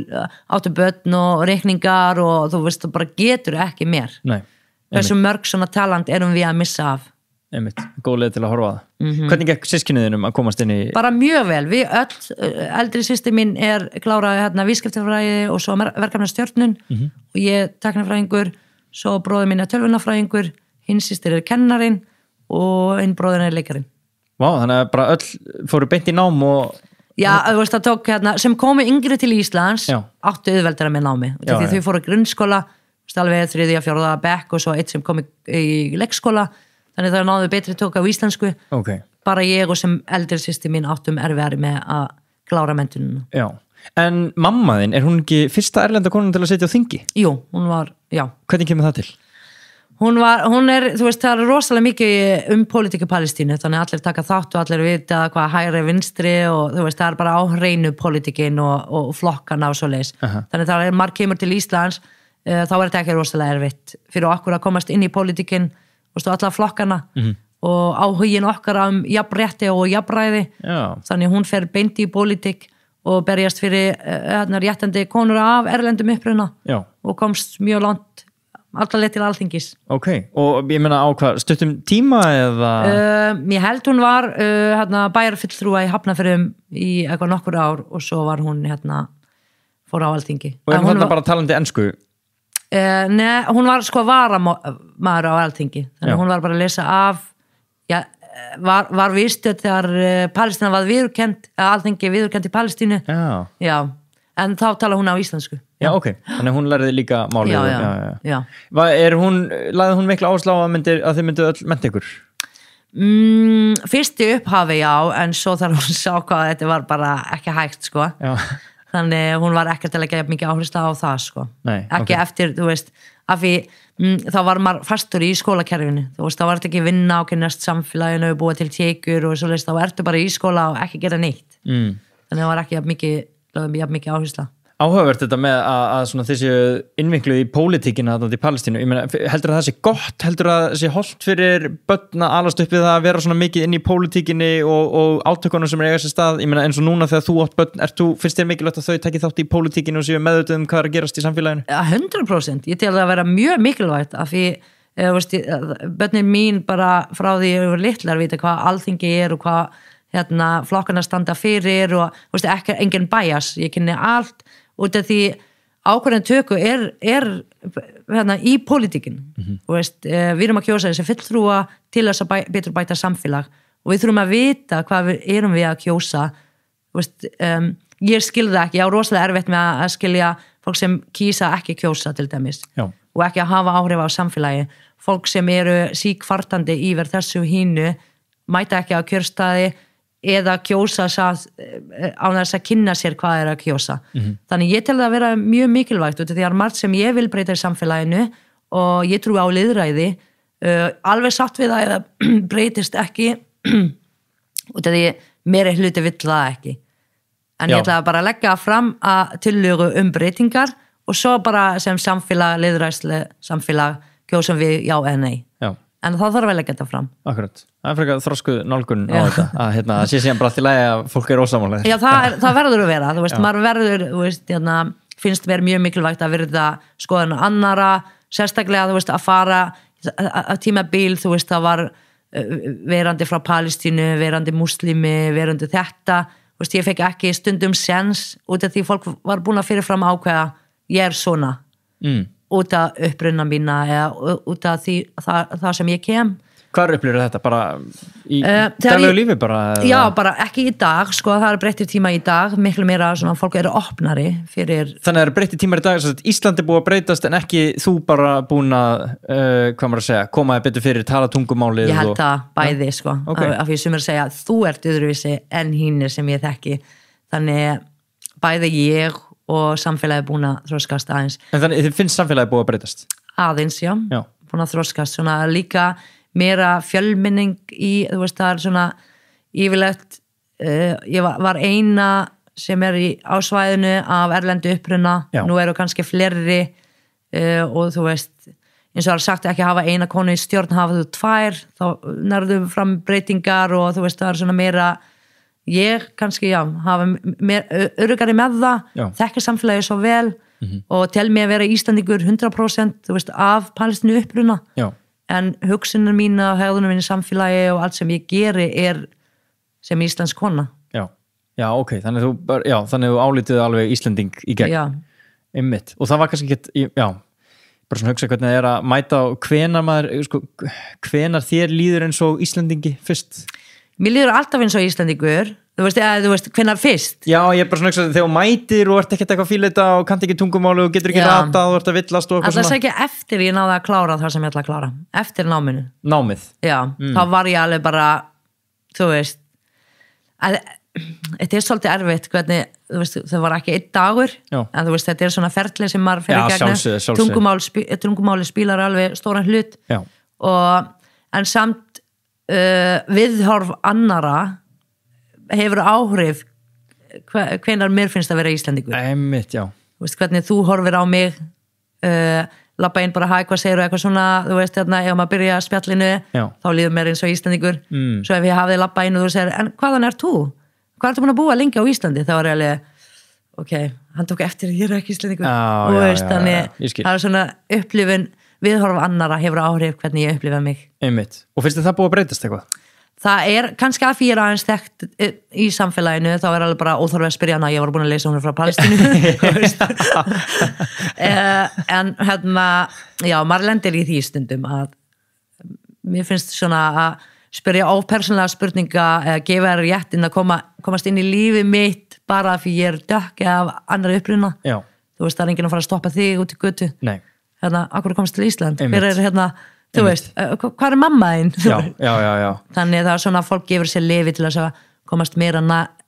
áttu börn og reikningar og þú veist, þú bara getur ekki mér. Nei. Hversu mörg svona talant erum við að missa af. Einmitt, góð leið til að horfa á það. Hvernig gekk systkiniðinum að komast inn í... Bara mjög vel, við eldri systir mín kláraði viðskiptafræði og svo verkefnastjórnun og ég tæknifræðingur, svo bróðir mín tölvunarfræðingur, hinn systir kennarinn og einn bróðir leikarinn. Vá, þannig að bara öll fóru beint í nám og... Já, þú veist, það tók sem komu yngri til Íslands, áttu auðveldara með námi. Því þau fóru grunnskóla, alveg 3., 4. bekk og svo eitt sem kom í leikskóla, þannig það náðu betri tók á íslensku. Okay. Bara ég og sem eldri systir mín áttum erfiðari með að klára menntununa. Já, en mamma þín, er hún ekki fyrsta erlenda konan til að setja á þingi? Jú, hún var, já. Hvernig kemur það til? Hún er, þú veist, það er rosalega mikið pólitíku Palestínu, þannig allir taka þátt og allir vita hvað hægri vinstri og þú veist, það er bara á hreinu pólitíkin og flokkana og svoleiðis. Þannig það marg kemur til Íslands, þá er þetta ekki rosalega erfitt fyrir okkur að komast inn í pólitíkin og stóð allar flokkana og áhugin okkar jafnrétti og jafnræði. Þannig hún fer beint í pólitík og berjast fyrir réttandi konur af erlendum uppruna og komst mjög langt alltaf leið til Alþingis. Ok, og ég meina á hvað, stuttum tíma eða? Ég held hún var bæjarfulltrúa í Hafnarfirðum í eitthvað nokkur ár og svo var hún fór á Alþingi. Og er hún bara talandi ensku? Nei, hún var sko varamaður á Alþingi, þannig hún var bara að lesa af, var viðstödd þegar Palestína var viðurkennd, Alþingi viðurkennd í Palestínu. Já. En þá tala hún á íslensku. Já, ok. Þannig hún lærði líka málið. Já. Lagði hún mikla áherslu á að þið myndu öll mennta ykkur? Fyrst í upphafi, já, en svo þar hún sá hvað þetta var bara ekki hægt, sko. Já. Þannig hún var ekkert að leggja mikið áherslu á það, sko. Nei, ekki eftir, þú veist, af því þá var maður fastur í skólakerfinu. Þú veist, þá var þetta ekki vinna á kynast samfélaginu, búa til tekur og svo leist, þá ertu bara í skóla og ekki gera neitt. Þannig það var ekki mikið áhersla. Áhugavert þetta með að svona þessi innvinkluð í pólitíkina þarna í Palestínu, ég meina, heldur að það sé gott, heldur að það sé hollt fyrir börn að alast upp við það að vera svona mikið inn í pólitíkinni og átökunum sem eiga sér stað, ég meina eins og núna þegar þú átt börn, finnst þér mikilvægt að þau taki þátt í pólitíkinni og séu meðvituð hvað er að gerast í samfélaginu? 100%, ég tel það að vera mjög mikilvægt af því, börnin mín bara frá því að vera litlar vita hvað Alþingi er og hvað flokkana standa fyrir og ekki engin bias, ég kynni allt út af því ákvörðin töku er í pólitíkin við erum að kjósa þessi fulltrúa til þess að betur bæta samfélag og við þurfum að vita hvað erum við að kjósa ég skilði ekki, ég á rosalega erfitt með að skilja fólk sem kýsa ekki kjósa til dæmis og ekki að hafa áhrif á samfélagi fólk sem eru síkvartandi yfir þessu hínu mæta ekki á kjörstaði eða kjósa á þess að kynna sér hvað að kjósa. Þannig ég tel það að vera mjög mikilvægt út af því að margt sem ég vil breyta í samfélaginu og ég trúi á lýðræði alveg satt við það eða breytist ekki út af því meiri hluti vill það ekki. En ég ætla bara að leggja fram að tillögu breytingar og svo bara sem samfélag, lýðræðslega samfélag kjósum við já eða nei. Já. En það þarf að leggja þetta fram. Akkurat. Það frekar þroskuð nálgun á þetta að sé síðan bara allt í lagi að fólk ósammála. Já, það verður að vera. Þú veist, maður verður, þú veist, finnst mér mjög mikilvægt að virða skoðun annara, sérstaklega, þú veist, að fara að tímabil, þú veist, það var verandi frá Palestínu, verandi muslimi, verandi þetta. Þú veist, ég fekk ekki stundum sens út af því fólk var búin að fyrirfram ákveða ég er svona út af uppruna mína eða út af því það sem ég kem. Hvar upplifir þetta? Bara í daglegu lífi bara? Já, bara ekki í dag, sko, það breyttir tíma í dag, miklu meira svona fólk eru opnari fyrir. Þannig að það eru breyttir tímar í dag, Íslandi búið að breytast en ekki þú bara búin að, hvað maður að segja, koma að betur fyrir tala tungumálið? Ég held það bæði, sko, af því sem er að segja, þú ert öðruvísi en hínir sem ég þekki, þannig bæði ég og samfélagi búin að þroskast aðeins. En þannig, þið finnst samfélagi búið að breytast? Aðeins, já. Búin að þroskast, svona líka meira fjölmenning í, þú veist, það er svona yfirlegt, ég var eina sem er á svæðinu af erlendu uppruna, nú eru kannski fleiri og þú veist, eins og það er sagt ekki hafa eina konu í stjórn, hafa þú tvær, þá nærðu fram breytingar og þú veist, það er svona meira, ég kannski, hafa öruggari með það, þekkir samfélagi svo vel og tel mig að vera Íslandingur 100%, þú veist, af Palestínu uppruna. Já. En hugsunar mína og hegðunar mín í samfélagi og allt sem ég geri sem íslensk kona. Já, ok, þannig þú álítið alveg Íslending í gegn. Já. Einmitt. Og það var kannski ekki, bara svona hugsa hvernig það er að mæta og hvenar þér líður eins og Íslendingi fyrst? Mér líður alltaf eins og Íslendingur, þú veist, hvenar fyrst? Já, ég er bara svona hugsa þegar þú mætir og ert ekkert eitthvað fílita og kannt ekki tungumáli og getur ekki ratað og ert að villast og eitthvað svona. Það er ekki eftir ég náði að klára það sem ég ætla að klára, eftir náminu. Námið? Já, þá var ég alveg bara, þú veist, þetta er svolítið erfitt, hvernig, þú veist, það var ekki einn dagur, en þú veist, þetta er svona ferli sem maður fyrir gegnum, tungumáli spílar alveg stóran hlut, en samt viðhorf annara hefur áhrif hvenar mér finnst að vera Íslendingur. Einmitt, já. Þú veist, hvernig þú horfir á mig, labba inn bara, hæ, hvað segir og eitthvað svona, þú veist, ef maður byrja spjallinu, þá líður mér eins og Íslendingur. Svo ef ég hafði labba inn og þú segir, en hvaðan ert þú? Hvað ertu búin að búa lengi á Íslandi? Þá var ég alveg, ok, hann tók eftir, ég er ekki Íslendingur. Þú veist, þannig, það er svona upplifun, viðhorf annara hefur áhrif hvernig ég upplifa mig. Einmitt. Og finnst þið það búið að breytast eitthvað? Það er kannski að fyrir aðeins þekkt í samfélaginu, þá er alveg bara óþarfið að spyrja hana, ég var búin að lesa hún frá Palestínu. En maður lendir í því stundum að mér finnst svona að spyrja ópersónulega spurninga eða gefa þér réttinn að komast inn í lífið mitt bara fyrir ég er dökk af annarri uppruna. Já. Þú veist, það er enginn að fara að stoppa þig út í götu. Nei. Akkur komast til Ísland? Hver er þú veist, hvað er mamma þín? Já. Þannig það er svona að fólk gefur sér lifi til að komast meira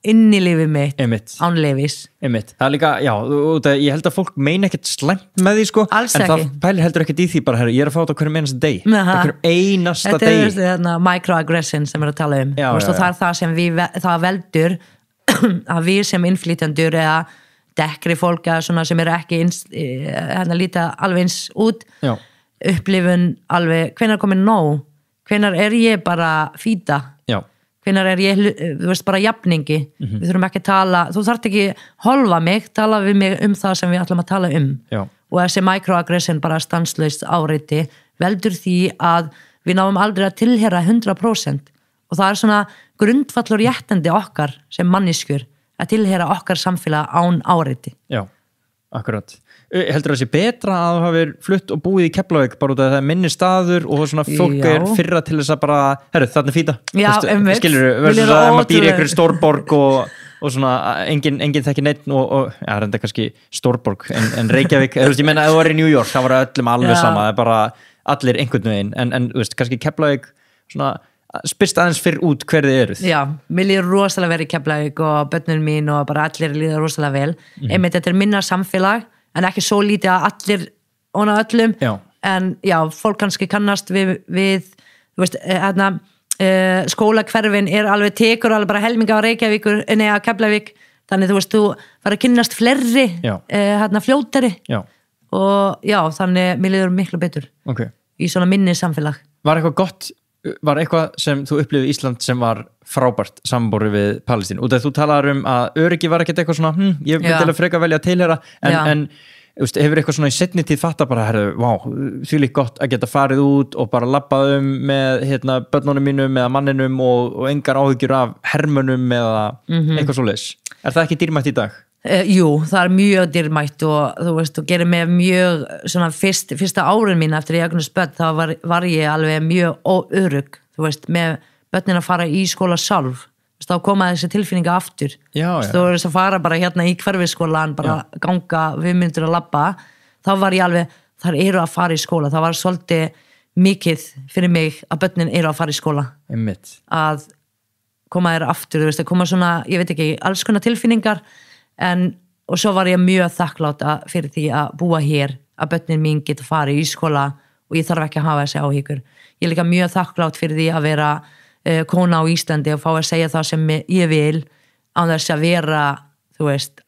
inn í lífið mitt án lifis. Það er líka, ég held að fólk meina ekkert slæmt með því, sko. Alls en ekki. Það pælir heldur ekkert í því bara, ég er að fá þetta hverjum einasta deg. Hverjum einasta deg. Þetta er microaggression sem við erum að tala um. Og það er það sem það veldur að við sem innflytjendur eða dekkri fólk svona, sem eru ekki líta alveg eins út upplifun alveg, hvenær komin nóg, hvenær er ég bara fýta, hvenær er ég, þú veist, bara jafningi, við þurfum ekki að tala, þú þarft ekki holfa mig, tala við mig það sem við ætlum að tala og þessi microaggression bara stanslaust áreiti veldur því að við náum aldrei að tilheyra 100% og það er svona grundvallur réttindi okkar sem manneskjur að tilheyra okkar samfélag án áreiti. Já, akkurat. Heldur það sé betra að þú hafir flutt og búið í Keflavík bara út af það er minni staður og svona fólk er fyrra til þess að bara, þarna fíta. Já, skilurðu, verður það að maður býr í einhverju stórborg og svona engin þekki neitt og reynda kannski stórborg en Reykjavík, þú veist, ég meina að þú var í New York, það var öllum alveg sama, það er bara allir einhvern veginn, en þú veist, kannski Keflavík svona spyrst aðeins fyrr út hver þið eruð. Já, mér líður rosalega vel í Keflavík og börnin mín og bara allir líður rosalega vel. Einmitt þetta minna samfélag, en ekki svo lítið að allir óna öllum, en já, fólk kannski kannast við þú veist, skólahverfin alveg tekur alveg bara helminga á Reykjavíkur, á Keflavík, þannig þú veist, þú var að kynnast fleiri, fljótari, og já, þannig mér líður miklu betur í svona minni samfélag. Var eitthvað sem þú upplifði í Ísland sem var frábært samanborið við Palestínu? Út af þú talaðir að öryggi var ekkert eitthvað svona, ég myndi alveg freka velja að tilheyra, en hefur eitthvað svona í seinni tíð fatta bara, því líkt gott að geta farið út og bara labbað með börnunum mínum eða manninum og engar áhyggjur af hermönum eða eitthvað svoleiðis. Er það ekki dýrmætt í dag? Jú, það mjög dýrmætt og þú veist, þú gerir mig mjög svona fyrsta árin mín eftir ég eignast börn, þá var ég alveg mjög óörugg, þú veist, með börnin að fara í skóla sjálf, þá koma þessi tilfinninga aftur, þú veist að fara bara í hverfisskólan, bara ganga 5 mínútur að labba, þá var ég alveg, þar eru að fara í skóla, það var svolítið mikið fyrir mig að börnin eru að fara í skóla, að koma þér aftur, þú veist, að koma svona, ég veit ekki, alls konar tilfinningar. Og svo var ég mjög þakklátt fyrir því að búa hér, að börnin mín geta farið í skóla og ég þarf ekki að hafa þessi áhyggjur. Ég er líka mjög þakklátt fyrir því að vera kona á Íslandi og fá að segja það sem ég vil án þess að vera, þú veist,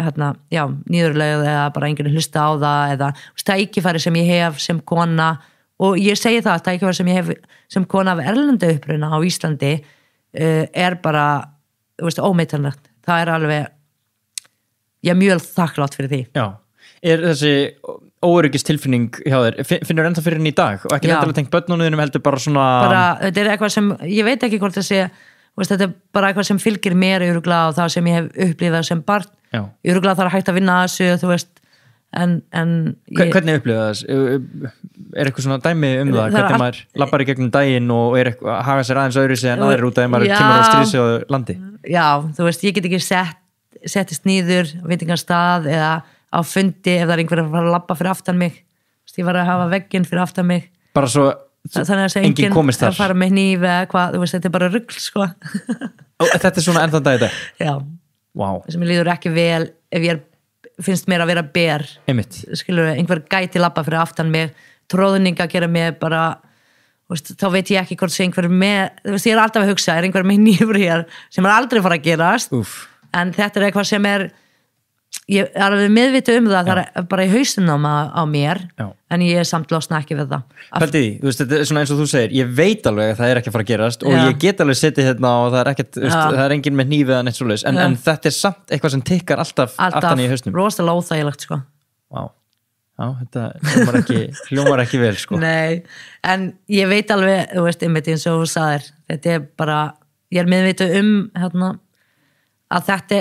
nýðurlegð eða bara enginn hlusta á það eða tækifæri sem ég hef sem kona, og ég segi það, tækifæri sem ég hef sem kona af erlenda uppruna á Íslandi bara, þú veist, ómetanlegt. Það alveg, ég er mjög þakklátt fyrir því. Já, þessi óöryggistilfinning hjá þér, finnur ennþá fyrir henni í dag og ekki endilega tengt börnunum heldur bara svona... Þetta eitthvað sem, ég veit ekki hvort þessi, þetta bara eitthvað sem fylgir mér örugglega og það sem ég hef upplifað sem barn. Örugglega þarf hægt að vinna að þessu, þú veist, Hvernig upplifað þess? Eitthvað svona dæmi það? Hvernig maður lappar í gegnum daginn og haga sér aðeins öðru sig en aðrir út að maður kemur á stríðs og landi? Já, þú veist, ég get ekki settist nýður á veitingastað eða á fundi ef það einhver að fara að labba fyrir aftan mig, ég var að hafa vegginn fyrir aftan mig bara svo enginn komist þar að fara með hníf eða hvað, þú veist, þetta bara rugl sko. Þetta svona ennþann dag í dag? Já, sem ég líður ekki vel ef ég finnst mér að vera ber skilur, einhver gæti labba fyrir aftan mig, tróðning að gera mig bara, veist, þá veit ég ekki hvort sé einhver með, þú veist, ég alltaf að hugsa, einhver með hnífur hér sem aldrei fara að gerast. En þetta eitthvað sem ég alveg meðvituð það, það bara í haustunum á mér, en ég samt losna ekki við það. Pældi því, þú veist, þetta svona eins og þú segir, ég veit alveg að það ekki að fara að gerast og ég get alveg setið hérna og það ekkert, það enginn með hnífið eða neitt svoleiðis, en þetta samt eitthvað sem tikkar alltaf aftan í haustunum. Rosalega óþægilegt, sko. Já, þetta hljómar ekki vel, sko. Nei, en ég veit alveg, þú veist, einmitt eins og þú sagðir, þetta bara, ég meðvituð að þetta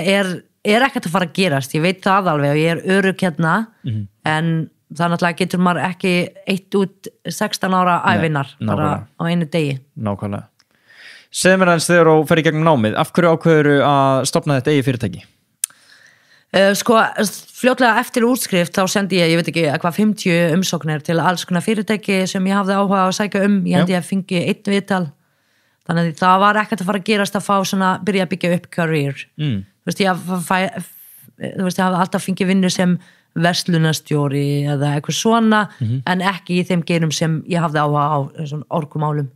ekkert að fara að gerast, ég veit það alveg og ég örugg hérna, en það náttúrulega getur maður ekki 1 út 16 ára ævinnar bara á einu degi. Nákvæmlega. Segðu mér aðeins þegar þú fer í gegnum námið, af hverju ákveður að stofna þetta eigi fyrirtæki? Sko, fljótlega eftir útskrift þá sendi ég veit ekki, eitthvað 50 umsóknir til alls konar fyrirtæki sem ég hafði áhuga að sækja ég held ég að fengi 1 viðtal. Þannig að það var ekkert að fara að gerast að fá svona, byrja að byggja upp career. Þú veist, ég hafði alltaf fengið vinnu sem verslunarstjóri eða eitthvað svona, en ekki í þeim geirum sem ég hafði áhuga á orkumálum.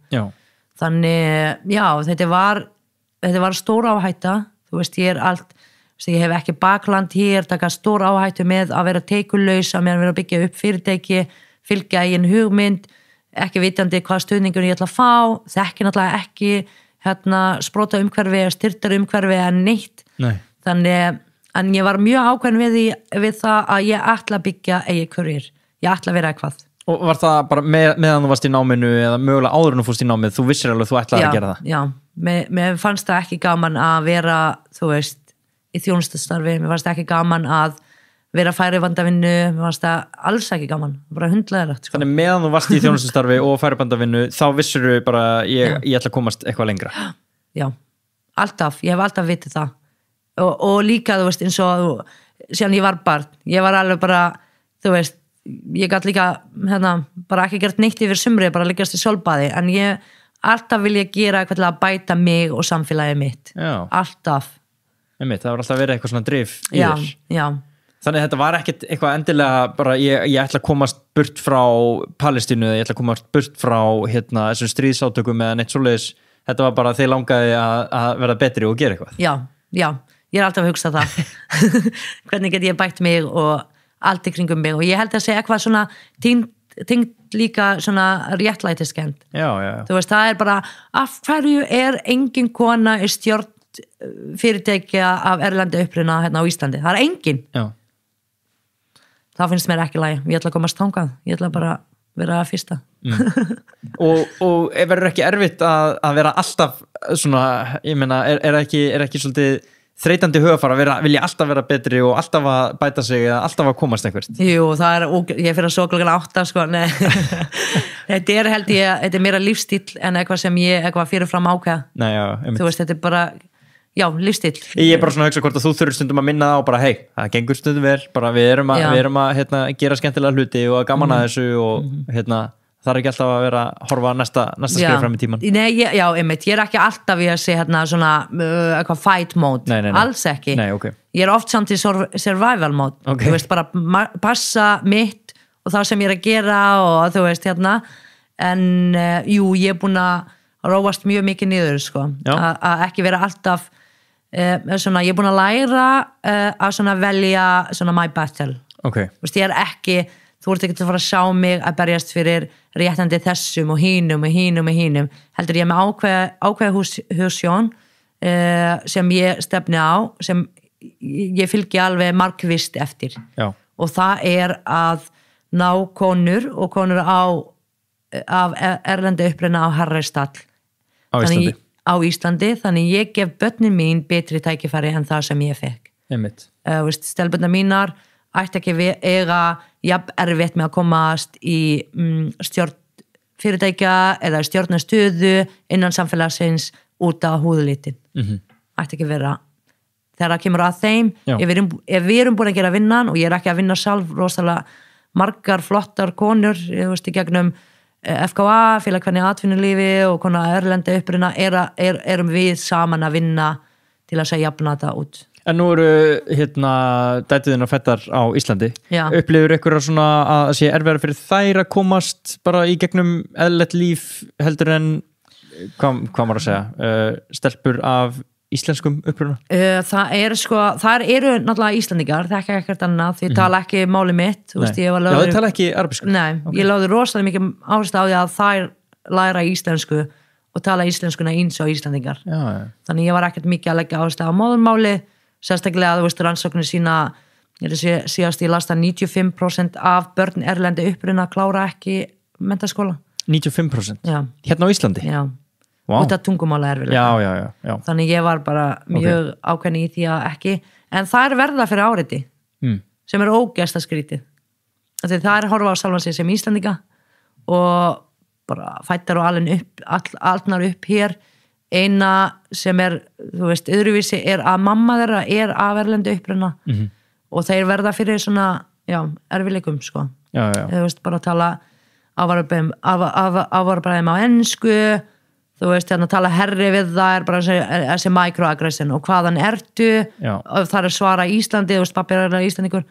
Þannig, já, þetta var stór áhætta, þú veist, ég hef ekki bakland hér, taka stór áhættu með að vera teikulaus, að mér vera að byggja upp fyrirtæki, fylgja eigin hugmynd, ekki vitandi hvað stuðningur ég ætla að fá, þekki náttúrulega ekki sprota umhverfi eða styrtar umhverfi en neitt. Þannig, en ég var mjög ákveðin við það að ég ætla að byggja eigin career, ég ætla að vera eitthvað. Og var það bara meðan þú varst í náminu eða mögulega áður en þú fórst í námið, þú vissir alveg þú ætlaði að gera það? Já, mér fannst það ekki gaman að vera, þú veist, í þjónustustarfi, mér fannst ekki gaman að vera færibandavinnu, mér fannst það alls ekki gaman, bara hundleðilegt. Sko. Þannig meðan þú varst í þjónustustarfi og færibandavinnu, þá vissir þú bara, ég ætla að komast eitthvað lengra. Já, alltaf, ég hef alltaf vitið það. Og líka, þú veist, eins og, síðan ég var barn, ég var alveg bara, þú veist, ég gæti líka, bara ekki gert neitt yfir sumri, bara liggjast í sólbaði, en ég alltaf vil ég gera eitthvað til að bæta mig og samfélagið mitt. Já. Alltaf. Einmitt, það var alltaf verið eitthvað svona drif í þér. Já. Þannig þetta var ekkit eitthvað endilega bara ég ætla að komast burt frá Palestínu, ég ætla að komast burt frá þessum stríðsátökum eða neitt svoleiðis. Þetta var bara að þið langaði að vera betri og gera eitthvað. Já, ég alltaf að hugsa það. Hvernig get ég bætt mig og allt í kringum mig og ég held að segja eitthvað svona tengt líka svona réttlætiskennd. Já. Þú veist, það bara af hverju engin kona í stjórn fyrirtækja af erlandi uppruna á Íslandi. Það engin. Já. Það finnst mér ekki lagi. Ég ætla að komast þangað. Ég ætla bara að vera að fyrsta. Og verður ekki erfitt að vera alltaf svona, ég meina, er ekki svolítið þreytandi hugafar að vilja alltaf vera betri og alltaf að bæta sig eða alltaf að komast einhvert? Jú, ég fyrir að svo klokkan 8 sko, nei. Þetta held ég, þetta meira lífstíl en eitthvað sem ég fyrirfram ákveða. Nei, já, þú veist, þetta bara já, lífstíl. Ég bara svona hugsa hvort að þú þurfir stundum að minna á bara hei, það gengur stundum vel, bara við erum að gera skemmtilega hluti og að gaman að þessu og það er ekki alltaf að vera að horfa næsta skrif fram í tíman. Nei, já, einmitt, ég ekki alltaf í að sé svona eitthvað fight mode, nei. alls ekki. Nei, okay. Ég oft samt í survival mode, okay. Þú veist, bara passa mitt og það sem ég að gera og þú veist, en jú, ég búin að róast mjög mikið niður, sko, að ekki vera alltaf svona, ég búin að læra að svona velja svona my battle. Okay. Þú veist, ég ekki þú ert ekki að fara að sjá mig að berjast fyrir réttandi þessum og hínum heldur ég með ákveð húsjón sem ég stefni á sem ég fylgi alveg markvisst eftir. Já. Og það að ná konur og konur af erlandi uppruna á hærri stall á Íslandi, þannig ég gef börnin mín betri tækifæri en það sem ég fekk. Stelbundar mínar ætti ekki eiga jafn erfitt með að komast í stjórn fyrirtækja eða stjórnastöðu innan samfélagsins út á húðlitin. Ætti ekki vera. Þegar það kemur að þeim, ef við erum búin að gera vinnan og ég ekki að vinna sjálf rosalega margar flottar konur, ég veist, í gegnum FKA, félagskvæði atvinnulífi og konar erlenda uppruna, erum við saman að vinna til að segja jafna þetta út. En nú eru dætiðin og fættar á Íslandi. Upplifur ykkur svona að sé erfiðara fyrir þær að komast bara í gegnum eðlilegt líf heldur en hvað maður að segja, stelpur af íslenskum uppruna? Það eru náttúrulega Íslandingar, það ekki ekkert annað, því tala ekki máli mitt. Já, það tala ekki arabísku. Nei, ég láði rosalega mikið áherslu á því að þær læra íslensku og tala íslenskuna eins og Íslandingar. Já. Þannig ég var ekkert mikið að leggja áherslu á móðurmáli. Sérstaklega, þú veist, rannsóknir sína síðast ég las það 95% af börn erlendi uppruna klára ekki menntaskóla. 95%? Já. Hérna á Íslandi? Já. Wow. Út af tungumála erfiðlega. Já. Þannig ég var bara mjög ákveðin í því að ekki, en það verða fyrir áriti sem ógeðslega skrítið. Það horfa á sjálfan sig sem Íslandinga og bara fættar og alnar upp hér. Eina sem þú veist, öðruvísi að mamma þeirra af erlendu uppruna og þeir verða fyrir svona, erfileikum, sko. Þú veist, bara að tala ávarabræðum á ensku, þú veist, tala herri við það bara þessi microaggression og hvaðan ertu, og það svara Íslandi, þú veist, pappi Íslandingur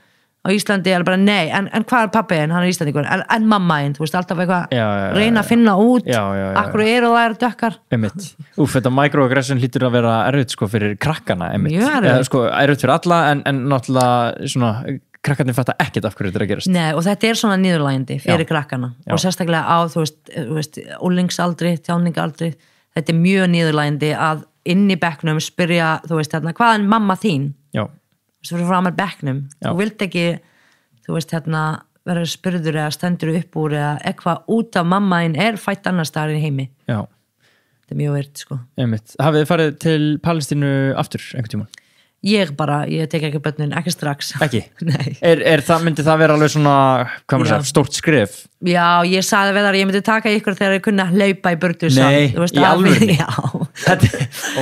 á Íslandi bara nei, en hvað pappiðin, hann Íslandingur, en mammaðin, þú veist, alltaf eitthvað reyna að finna út, akkur það dökkar. Þetta microaggression hlýtur að vera erfitt, sko, fyrir krakkana, mjög erfitt. Sko, erfitt fyrir alla, en náttúrulega svona, krakkarnir fatta ekkert af hverju þetta er að gerast. Nei, og þetta svona niðurlægjandi fyrir krakkana og sérstaklega á, þú veist, úlingsaldri, tjáningaaldri, þetta mjög niðurlægjandi að inn í bekknum spyrja, þú veist, hvaðan mamma þín? Svo fyrir framar bekknum, þú vilt ekki þú veist, verður spurður eða stendur upp úr eða eitthvað út af mammaðin fætt annars staðar í heimi. Já. Þetta mjög virt, sko. Hafið þið farið til Palestínu aftur einhvern tímann? Ég tek ekki börnin, ekki strax. Ekki? Nei. Myndi það vera alveg svona, hvað maður segja, stórt skref? Já, ég sagði við þar, ég myndi taka ykkur þegar ég kunna hlaupa í burtu. Nei, veist, í alvörunni? Já.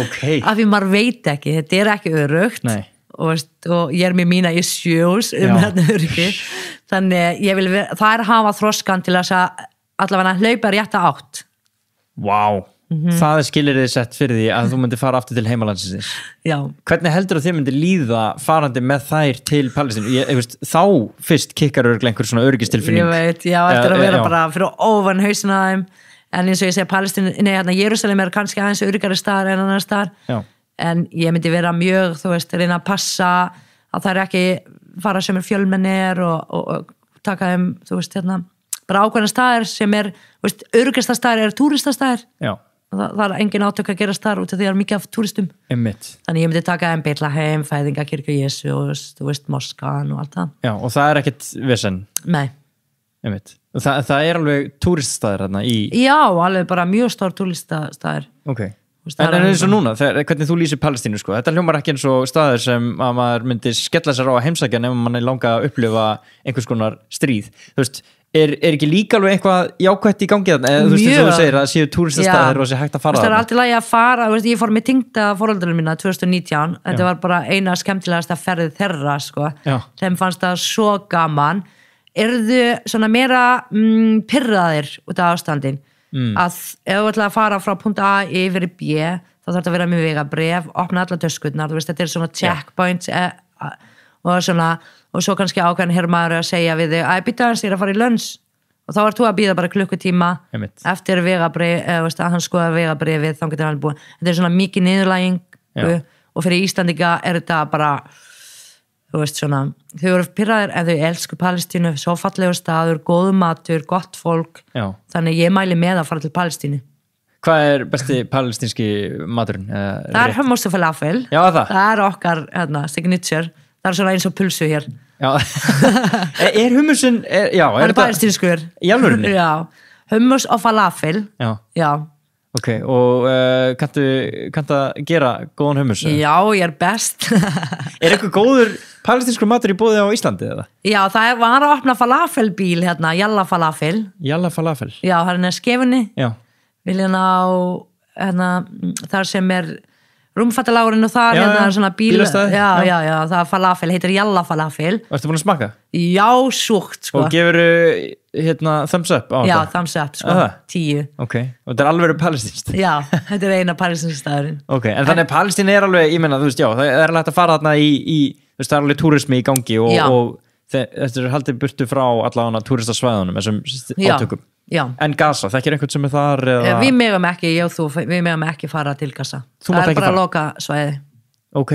Okay. Af því maður veit ekki, þetta ekki örugt. Nei. Og ég með mína issues þetta öryggi. Þannig ég vil það hafa þroskan til að allavega hlaupa rétta átt. Vá. það skilyrðið sett fyrir því að þú myndir fara aftur til heimalandsins. Já. Hvernig heldur að þið myndir líða farandi með þær til Palestínu? Þá fyrst kikkar einhver svona öryggistilfinning. Ég veit, já, eftir að vera bara fyrir ofan hausinn á þeim, en eins og ég segi Palestínu, Jerúsalem kannski aðeins öryggari staðar en annar staðar, en ég myndi vera mjög, reyna að passa að það er ekki fara sem fjölmennir og taka þeim, bara ákveðna staðir sem öruggasta staðir túristastæðir. Já. Það er engin átök að gera staðar út af því að það er mikið af túristum. Einmitt. Þannig ég myndi taka þeim Betlehem, fæðingakirkju Jesú, moskan og allt það. Já, og það er ekkert vesen? Nei. Einmitt. Það er alveg túristastæðir þarna í... Já, alveg bara mjög stór túristastæðir. Ok. En eins og núna, hvernig þú lýsir Palestínu, þetta hljómar ekki eins og staður sem að maður myndi skella sér á að heimsækja ef mann er langa að upplifa einhvers konar stríð. Er ekki líka alveg eitthvað jákvætt í gangi þarna? Eða eins og þú segir að séu túristastaðir og sé hægt að fara þarna? Það er alltaf lagi að fara, ég fór með tengda foreldrarnir mína 2019, þetta var bara eina skemmtilegasta ferðið þeirra, þeim fannst það svo gaman. Erðu svona meira pirraðir út af ástandin? Að ef þú ætla að fara frá punkt A yfir í B, þá þarf þetta að vera með vegabréf, opna alla töskurnar, þetta er svona checkpoints og svo kannski ákveðin herrmaður að segja við þig, býta hans, ég er að fara í lönns og þá ert þú að býða bara klukkutíma eftir vegabréf, að hann skoða vegabréfið, þá getur hann búið, þetta er svona mikið niðurlæging og fyrir Íslandinga er þetta bara þau eru pirraðir en þau elsku Palestínu, svo fallegur staður, góðu matur, gott fólk. Já. Þannig ég mæli með að fara til Palestínu. Hvað er besti palestínski maturinn? Það er hummus og falafel. Já, það. Það er okkar signature. Það er svona eins og pulsu hér. Já. Er hummusin... Já, það er palestínskur. Í alvörunni? Já. Hummus og falafel. Já. Ok, og kanntu að gera góðan hummus? Já, ég er best. Er eitthvað góður palestínskur matur í boði á Íslandi eða? Já, það var að opna falafelbíl Jalla Falafel. Jalla Falafel? Já, það er skefunni. Já. Viljan á þar sem er rúmfattalágurinn og þar svona bíl. Bílastæði? Já, það er falafel, heitir Jalla Falafel. Varstu búin að smakka? Já, súkt, Og gefur thumbs up á þetta? Já, thumbs up, 10. Ok, og þetta er alveg palestínst? Já, þetta er eina palestínsk staðurinn. Ok, en þannig að Palestín er alveg, ég meina, það er alveg hægt að fara þarna það er alveg túrismi í gangi og þetta er haldið burtu frá allavega túristasvæðunum, þessum átökum. Já. En Gaza, þekkir einhvern sem er þar? Eða? Við megum ekki, við megum ekki fara til Gaza. Það er bara loka svæði. Ok,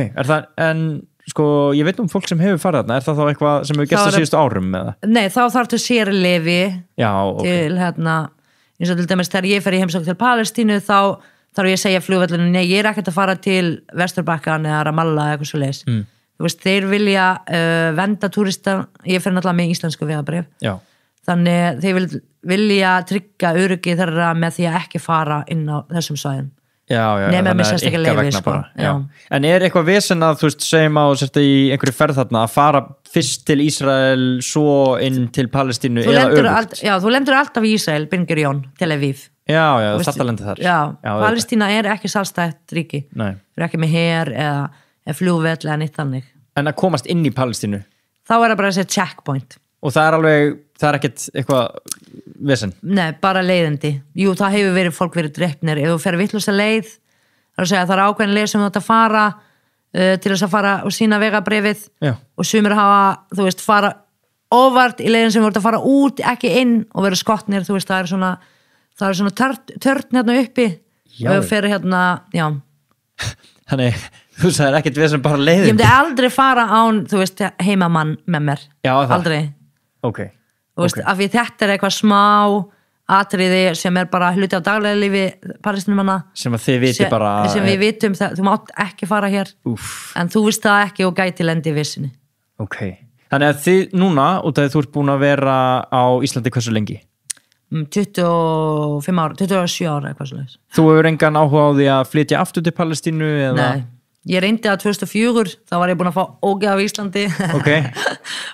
ég veit fólk sem hefur farið þarna, er það þá eitthvað sem hefur gert á síðustu árum? Eða? Nei, þá þarftu sérleyfi til eins og til dæmis þegar ég fer í heimsókn til Palestínu þá þarf ég að segja flugvöllinu, nei, ég er ekkert að fara til Vesturbakkan eða Ramallah eða eitthvað svo leis. Þeir vilja venda túrista, ég fer náttúrulega með íslensku vegabréf. Já. Þannig þeir vilja tryggja öryggi þeirra með því að ekki fara inn á þessum svæðum. Já, nema með sérstaklega leyfi, En er eitthvað vesen að, segjum á í einhverju ferð þarna að fara fyrst til Ísrael, svo inn til Palestínu eða öfugt? Já, þú lendur alltaf í Ísrael, Ben Gurion, Tel Aviv. Já, þú þarft að lenda þar. Já, Palestína er ekki sjálfstætt ríki. Nei. Það er ekki með her eða flugvöll eða neitt þannig. En að komast inn í Palestínu? Þá er það bara að segja checkpoint. Og það er ekkert eitthvað vesen? Nei, bara leiðindi. Jú, það hefur fólk verið drepnir. Ef þú fer vitlaust leið, það er ákveðin leið sem þú átt að fara til þess að fara og sína vegabréfið. Já. Og sumir hafa, fara óvart í leiðin sem þú átt að fara út, ekki inn og vera skotnir, það er svona törn hérna uppi. Já. Og þú fer já. Þannig, þú sagðir ekkert vesen bara leiðindi. Ég myndi aldrei fara án, heimamann með mér. Já, það. Aldrei. Ok. Af því þetta er eitthvað smá atriði sem er bara hluti af daglega lífi palestínumanna sem að þið viti bara sem við vitum, þú mátt ekki fara hér. En þú veist það ekki og gæti lendi í vissinni. Ok, þannig að þið núna út af því þú ert búin að vera á Íslandi hversu lengi? 25 ára, 27 ára eitthvað svo leiðis. Þú hefur engan áhuga á því að flytja aftur til Palestínu? Nei, ég reyndi að 2004, þá var ég búin að fá ógeð af Íslandi. Ok.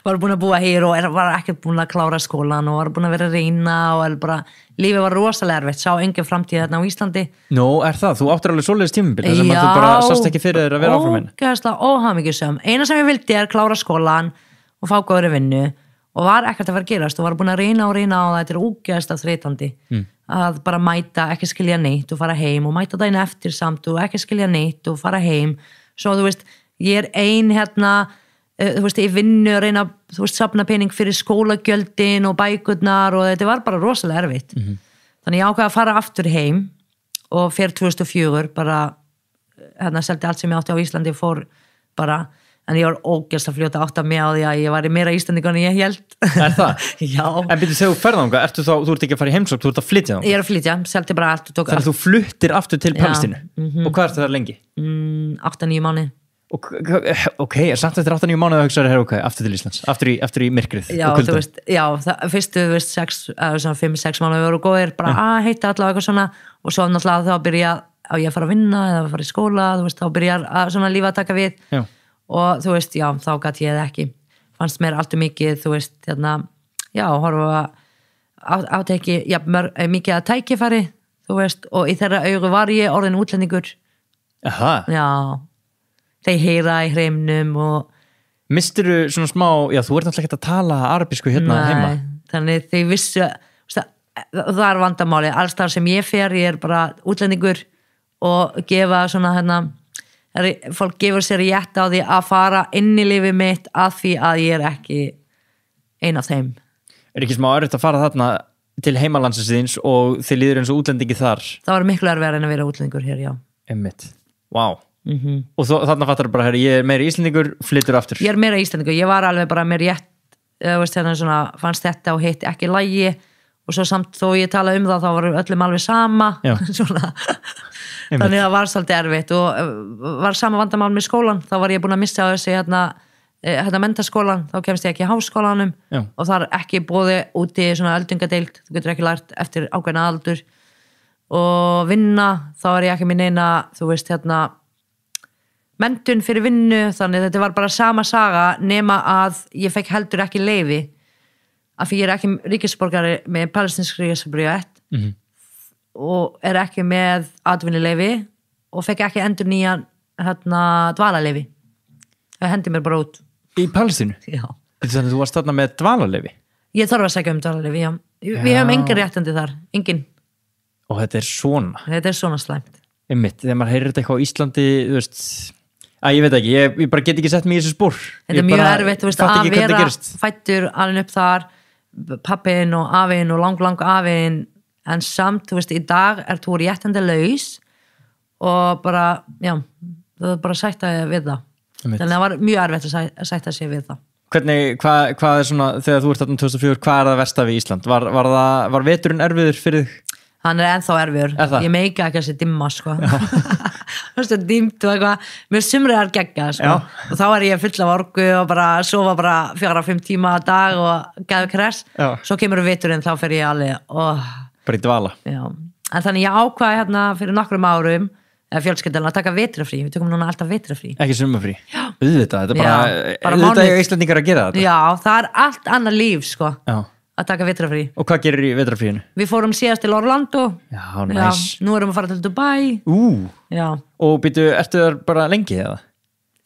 Var búin að búa hér og var ekkert búin að klára skólan og var búin að vera að reyna og bara, lífið var rosalega erfitt, sá engin framtíð þarna á Íslandi. Nú, er það? Þú áttir alveg svoleiðis tímabil þar sem að þú bara sást ekki fyrir þér að vera áfram henni? Já, ógeðslega óhamingjusöm. Eina sem ég vildi er klára skólan og fá góðri vinnu og var ekkert að fara að gerast og var búin að reyna og þetta ógeðslega þreytandi að bara mæta, ekki skilja neitt og fara heim og mæta daginn eftir samt og ekki skilja neitt og fara heim svo þú veist, ég er ein þú veist, ég vinnu að reyna þú veist, safna pening fyrir skólagjöldin og bækurnar og þetta var bara rosalega erfitt þannig ég ákvað að fara aftur heim og fyrir 2004 bara seldi allt sem ég átti á Íslandi fór bara en ég var ógeðslega fljóta átt að mig á því að ég var meira Íslandingur en ég held. Er það? Já. En byrju þegar þú ferð þangað, þú ert ekki að fara í heimsókn, þú ert að flytja þangað? Ég er að flytja, seldi bara allt. Þannig að þú fluttir aftur til Palestínu? Og hvað ertu þar lengi? 8-9 mánuði. Ok, samt eftir 8-9 mánuði að hugsa þér, aftur til Íslands, aftur í myrkrið og kuldan. Fyrstu 5-6 mánuði voru góðir, bara heita allavega eitthvað svona og svo náttúrulega þá byrja á ég að fara að vinna eða að fara í skóla, þú veist, þá byrjar svona lífa að taka við. Já. Og þú veist, já, þá gat ég ekki fannst mér alltaf mikið, þú veist horfa átt ekki mikið að tækifæri þú veist, og í þeirra augu var ég orðin útlendingur. Aha. Já, þeir heyra í hreimnum og mistirðu svona smá, já, þú ert náttúrulega ekki að tala arabísku hérna heima. Þannig þeir vissu það er vandamáli, alls þar sem ég fer ég er bara útlendingur og gefa svona fólk gefur sér rétt á því að fara inn í lífið mitt að því að ég er ekki ein af þeim. Er ekki smá erfitt að fara þarna til heimalandsins þíns og þið líður eins og útlendingi þar? Það var miklu erfiðara en að vera útlendingur hér, já. Einmitt, vá. Og þarna fattar bara, ég er meira Íslendingur, flyttur aftur. Ég er meira Íslendingur, ég var alveg bara með rétt, svona, fannst þetta og hitt ekki lægi og svo samt þó ég tala það þá var öllum alveg sama svona þannig að það var svolítið erfitt og var sama vandamál með skólan þá var ég búin að missa á þessi menntaskólan, þá kemst ég ekki í háskólanum og það er ekki bóði úti svona öldungadeild, þú getur ekki lært eftir ákveðna aldur og vinna, þá er ég ekki með neina þú veist menntun fyrir vinnu, þannig þetta var bara sama saga nema að ég fekk heldur ekki leyfi af því ég er ekki ríkisborgari með palestinsk ríkisborgari og er ekki með atvinnuleyfi og fekk ekki endur nýjan dvalarleyfi það hendi mér bara út í Palestínu? Já. Þannig að þú varst þarna með dvalarleyfi? Ég þarf að segja dvalarleyfi, já. Við höfum engin réttindi þar, engin. Og þetta er svona? Þetta er svona slæmt. Einmitt, þegar maður heyrir þetta eitthvað á Íslandi, þú veist ég veit ekki, ég bara get ekki sett mig í þessu spór. Þetta er mjög erfitt, þú veist, að vera fættur alveg upp þar pappin og afinn og lang afinn en samt, þú veist, í dag er þú réttindalaus og bara, já, þú er bara að sætta við það. Þannig að það var mjög erfitt að sætta sig við það. Hvernig, hvað er svona, þegar þú ert 2004, hvað er það versta við Ísland? Var veturinn erfiður fyrir þig? Hann er ennþá erfiður. Ég meika ekki að sé dimma, sko. Þú veist, dimmt og eitthvað. Mér sumrið er gegga, sko. Og þá er ég full af orku og bara sofa bara 4-5 tíma að dag og geðu kress. Svo kemur veturinn, þá fer ég alveg bara í dvala. Já. En þannig ég ákvaði fyrir nokkrum árum fjölskyldan að taka vetrafrí. Við tökum núna alltaf vetrafrí. Ekki sumarfrí. Auðvitað, þetta er bara er Íslandingar að gera þetta. Já, það er allt annað líf, sko. Já. Að taka vetrafrí. Og hvað gerir í vetrafríinu? Við fórum síðast til Orlando. Já, næs. Nú erum við að fara til Dubai. Já. Og býtu, ertu þar bara lengi eða?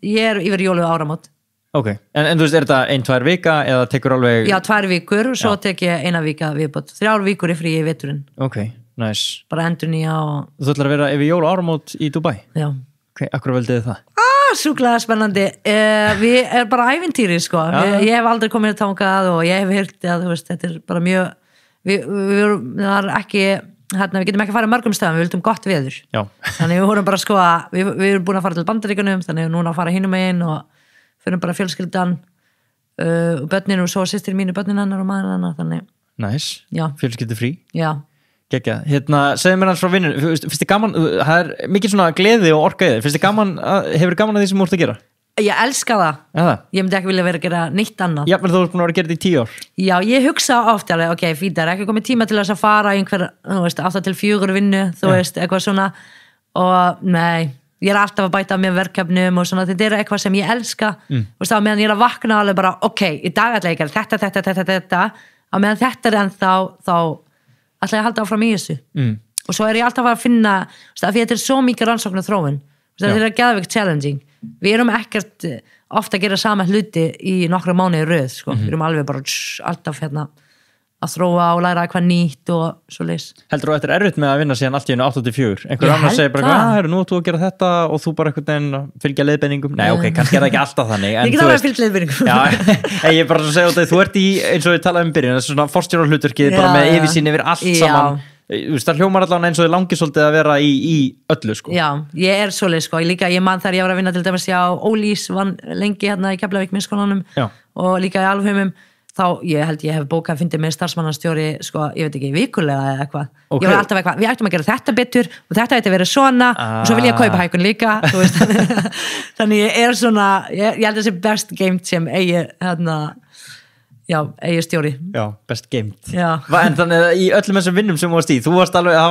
Ég er yfir jólu áramót. Ok, en þú veist, er þetta 1-2 vika eða tekur alveg? Já, 2 vikur, svo tek ég 1 vika viðbót. 3 vikur í frí í veturinn. Ok, næs. Bara endur nýja og... Þú ætlar að vera yfir jólu áramót í Dubai? Já. Ok, akkur veldið það? Sjúklega spennandi. Við erum bara ævintýri, sko. Ég hef aldrei komið þangað og ég hef heyrt að, þú veist, þetta er bara mjög... Það er ekki... Við getum ekki að fara mörgum stöðum, við vildum gott veður. Já. Þannig við vorum bara, sko, við erum búin að fara til Bandaríkjunum, þannig núna að fara hinum megin og fyrir bara fjölskyldan og börnin og svo systir mínu börnin hennar og maður hennar, þannig. Næs. Já. Fjölskyldu frí. Já. Gekja, segðu mér hans frá vinnun, finnst þið gaman, það er mikið svona gleði og orka í þið, finnst þið gaman, hefur þið gaman að því sem þú ert að gera? Ég elska það. Ég myndi ekki vilja vera að gera neitt annað. Já, menn þú ert búin að vera að gera þetta í 10 ár. Já, ég hugsa oft alveg, ok, fínt, það er ekki komið tíma til þess að fara í einhver, þú veist, 8-4 vinnu, þú veist, eitthvað svona og nei, ég er alltaf að bæta með verkefnum og svona, þetta er eitthvað sem ég elska, þú veist, á meðan ég er að vakna alveg bara, ok, í dag ætla ég að gera þetta, á meðan þetta er ennþá, þá ætla ég að halda áfram í þessu og svo er ég alltaf að finna, því þetta er svo mikið rannsókn og þróun, þetta er geðveikt challenging við erum ekkert ofta að gera sama hluti í nokkra mánuði röð, sko. Við erum alveg bara alltaf að þróa og læra eitthvað nýtt og svo leys. Heldur þú að þetta er erfitt með að vinna síðan allt í einu 8-4? Einhver annar segir bara, nú þú að gera þetta og þú bara einhvern veginn fylgja leiðbeiningum. Nei, ok, kannski er það ekki alltaf þannig. Ég get alveg fylgt leiðbeiningum. Já, ég er bara að segja þetta, þú ert í, eins og við talaðum byrjun, þessu svona forstjórarhlutverkið, bara með yfirsýn yfir allt saman. Það hljómar allavega eins og þið langir svolítið að vera í öllu, sko. Já, ég svoleið, sko. Ég man þegar ég var að vinna til dæmis hjá Ólís, vann lengi hérna í Keflavík minnskólanum og líka í Alfheimum. Þá ég held ég hef bókað að fyndi með starfsmannastjóri, sko, ég veit ekki, vikulega eða eitthvað. Okay. Ég var alltaf eitthvað, við ættum að gera þetta betur og þetta ætti að vera svona og svo vil ég kaupa hækun líka, þú veist. Þannig ég er svona, ég held að það sé best geimt sem eigi stjóri. Já, best geimt. En þannig að í öllum þessum vinnum sem þú varst í, það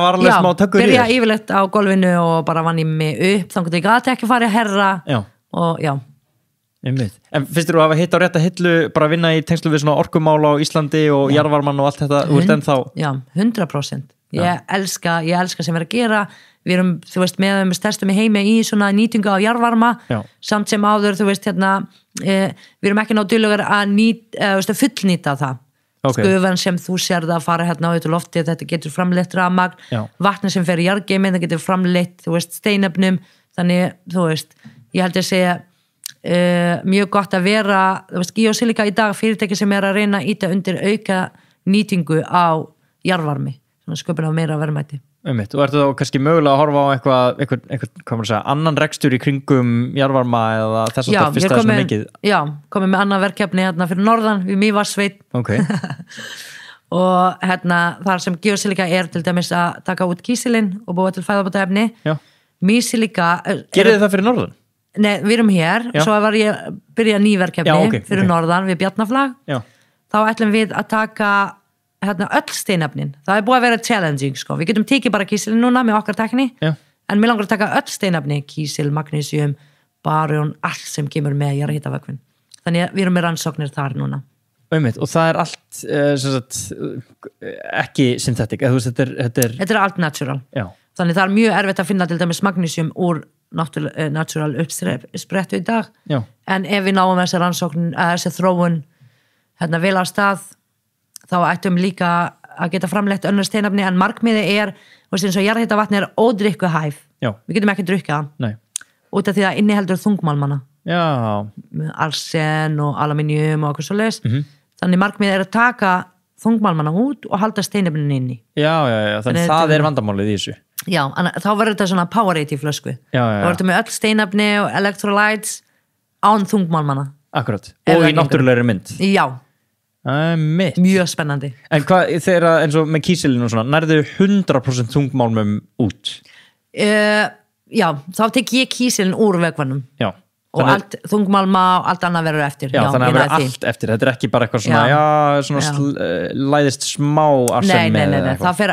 var alveg smá tökkur í þér? Já, byrja yfirleitt á golfinu og bara vann ég mig upp, þannig að ég gati ekki farið að herra og já. En finnst þér að hafa hitt á rétta hillu bara að vinna í tengslu við svona orkumála á Íslandi og jarðvarmann og allt þetta, þú ert ennþá? Já, 100%. Ég elska sem er að gera. Við erum, þú veist, með stærstum í heimi í svona nýtingu af jarðvarma, samt sem áður, þú veist, við erum ekki náttúrulega að fullnýta það. Skufan sem þú sérð að fara hérna á lofti, þetta getur framleitt rafmagn, vatni sem fer í jarðgeymi, það getur framleitt, þú veist, steinefnum, þannig, þú veist, ég held að segja mjög gott að vera, þú veist, Geosilica í dag fyrirtæki sem er að reyna að ýta undir auka nýtingu á jarðvarmi, svona sköpun á meira verðmæti. Og ertu þá kannski mögulega að horfa á eitthvað hvað maður segja, annan rekstur í kringum jarðvarma eða þess að fyrst það er svona mikið? Já, komið með annað verkefni hérna fyrir norðan við Mývatnssveit. Og hérna þar sem Geosilica er til dæmis að taka út kísilinn og búa til fæðabótaefni. Mýsilica Gerið þið það fyrir norðan? Nei, við erum hér, svo var ég byrja nýverkefni fyrir norðan við Bjarnaflag. Þá ætlum við að taka öll steinefnin. Það er búið að vera challenging, sko. Við getum tekið bara kísilin núna með okkar tekni, en mér langar að taka öll steinefni, kísil, magnesium, barjón, allt sem kemur með jarðhitavökvin. Þannig að við erum með rannsóknir þar núna. Og það er allt ekki synthetic, þetta er allt natural. Þannig það er mjög erfitt að finna til dæmis magnesium úr natural uppsprettu í dag. En ef við náum þessi rannsókn, þessi þróun vel á stað, þá ættum líka að geta framleitt önnur steinefni, en markmiði er, eins og jarðhitavatn er ódrykkuhæf. Við getum ekki drukkið það. Út af því að inniheldur þungmálmana. Arsen og aluminium og eitthvað svoleiðis. Þannig markmiði er að taka þungmálmana út og halda steinefnin inni. Þannig það er vandamálið í þessu. Já, þá verður þetta svona Powerade í flösku. Þá verður þetta með öll steinefni og electrolytes án þungmálmana. Akkurat. Og í náttúrulegri mynd. Já. Mjög spennandi. En hvað, þegar eins og með kísilinu og svona, nærðu 100% þungmálmum út? Já, þá tek ég kísilin úr vökvanum. Já. Og allt þungmálma og allt annað verður eftir. Já, þannig að verður allt eftir. Þetta er ekki bara eitthvað svona, læðist smá arsen með Nei, það fer,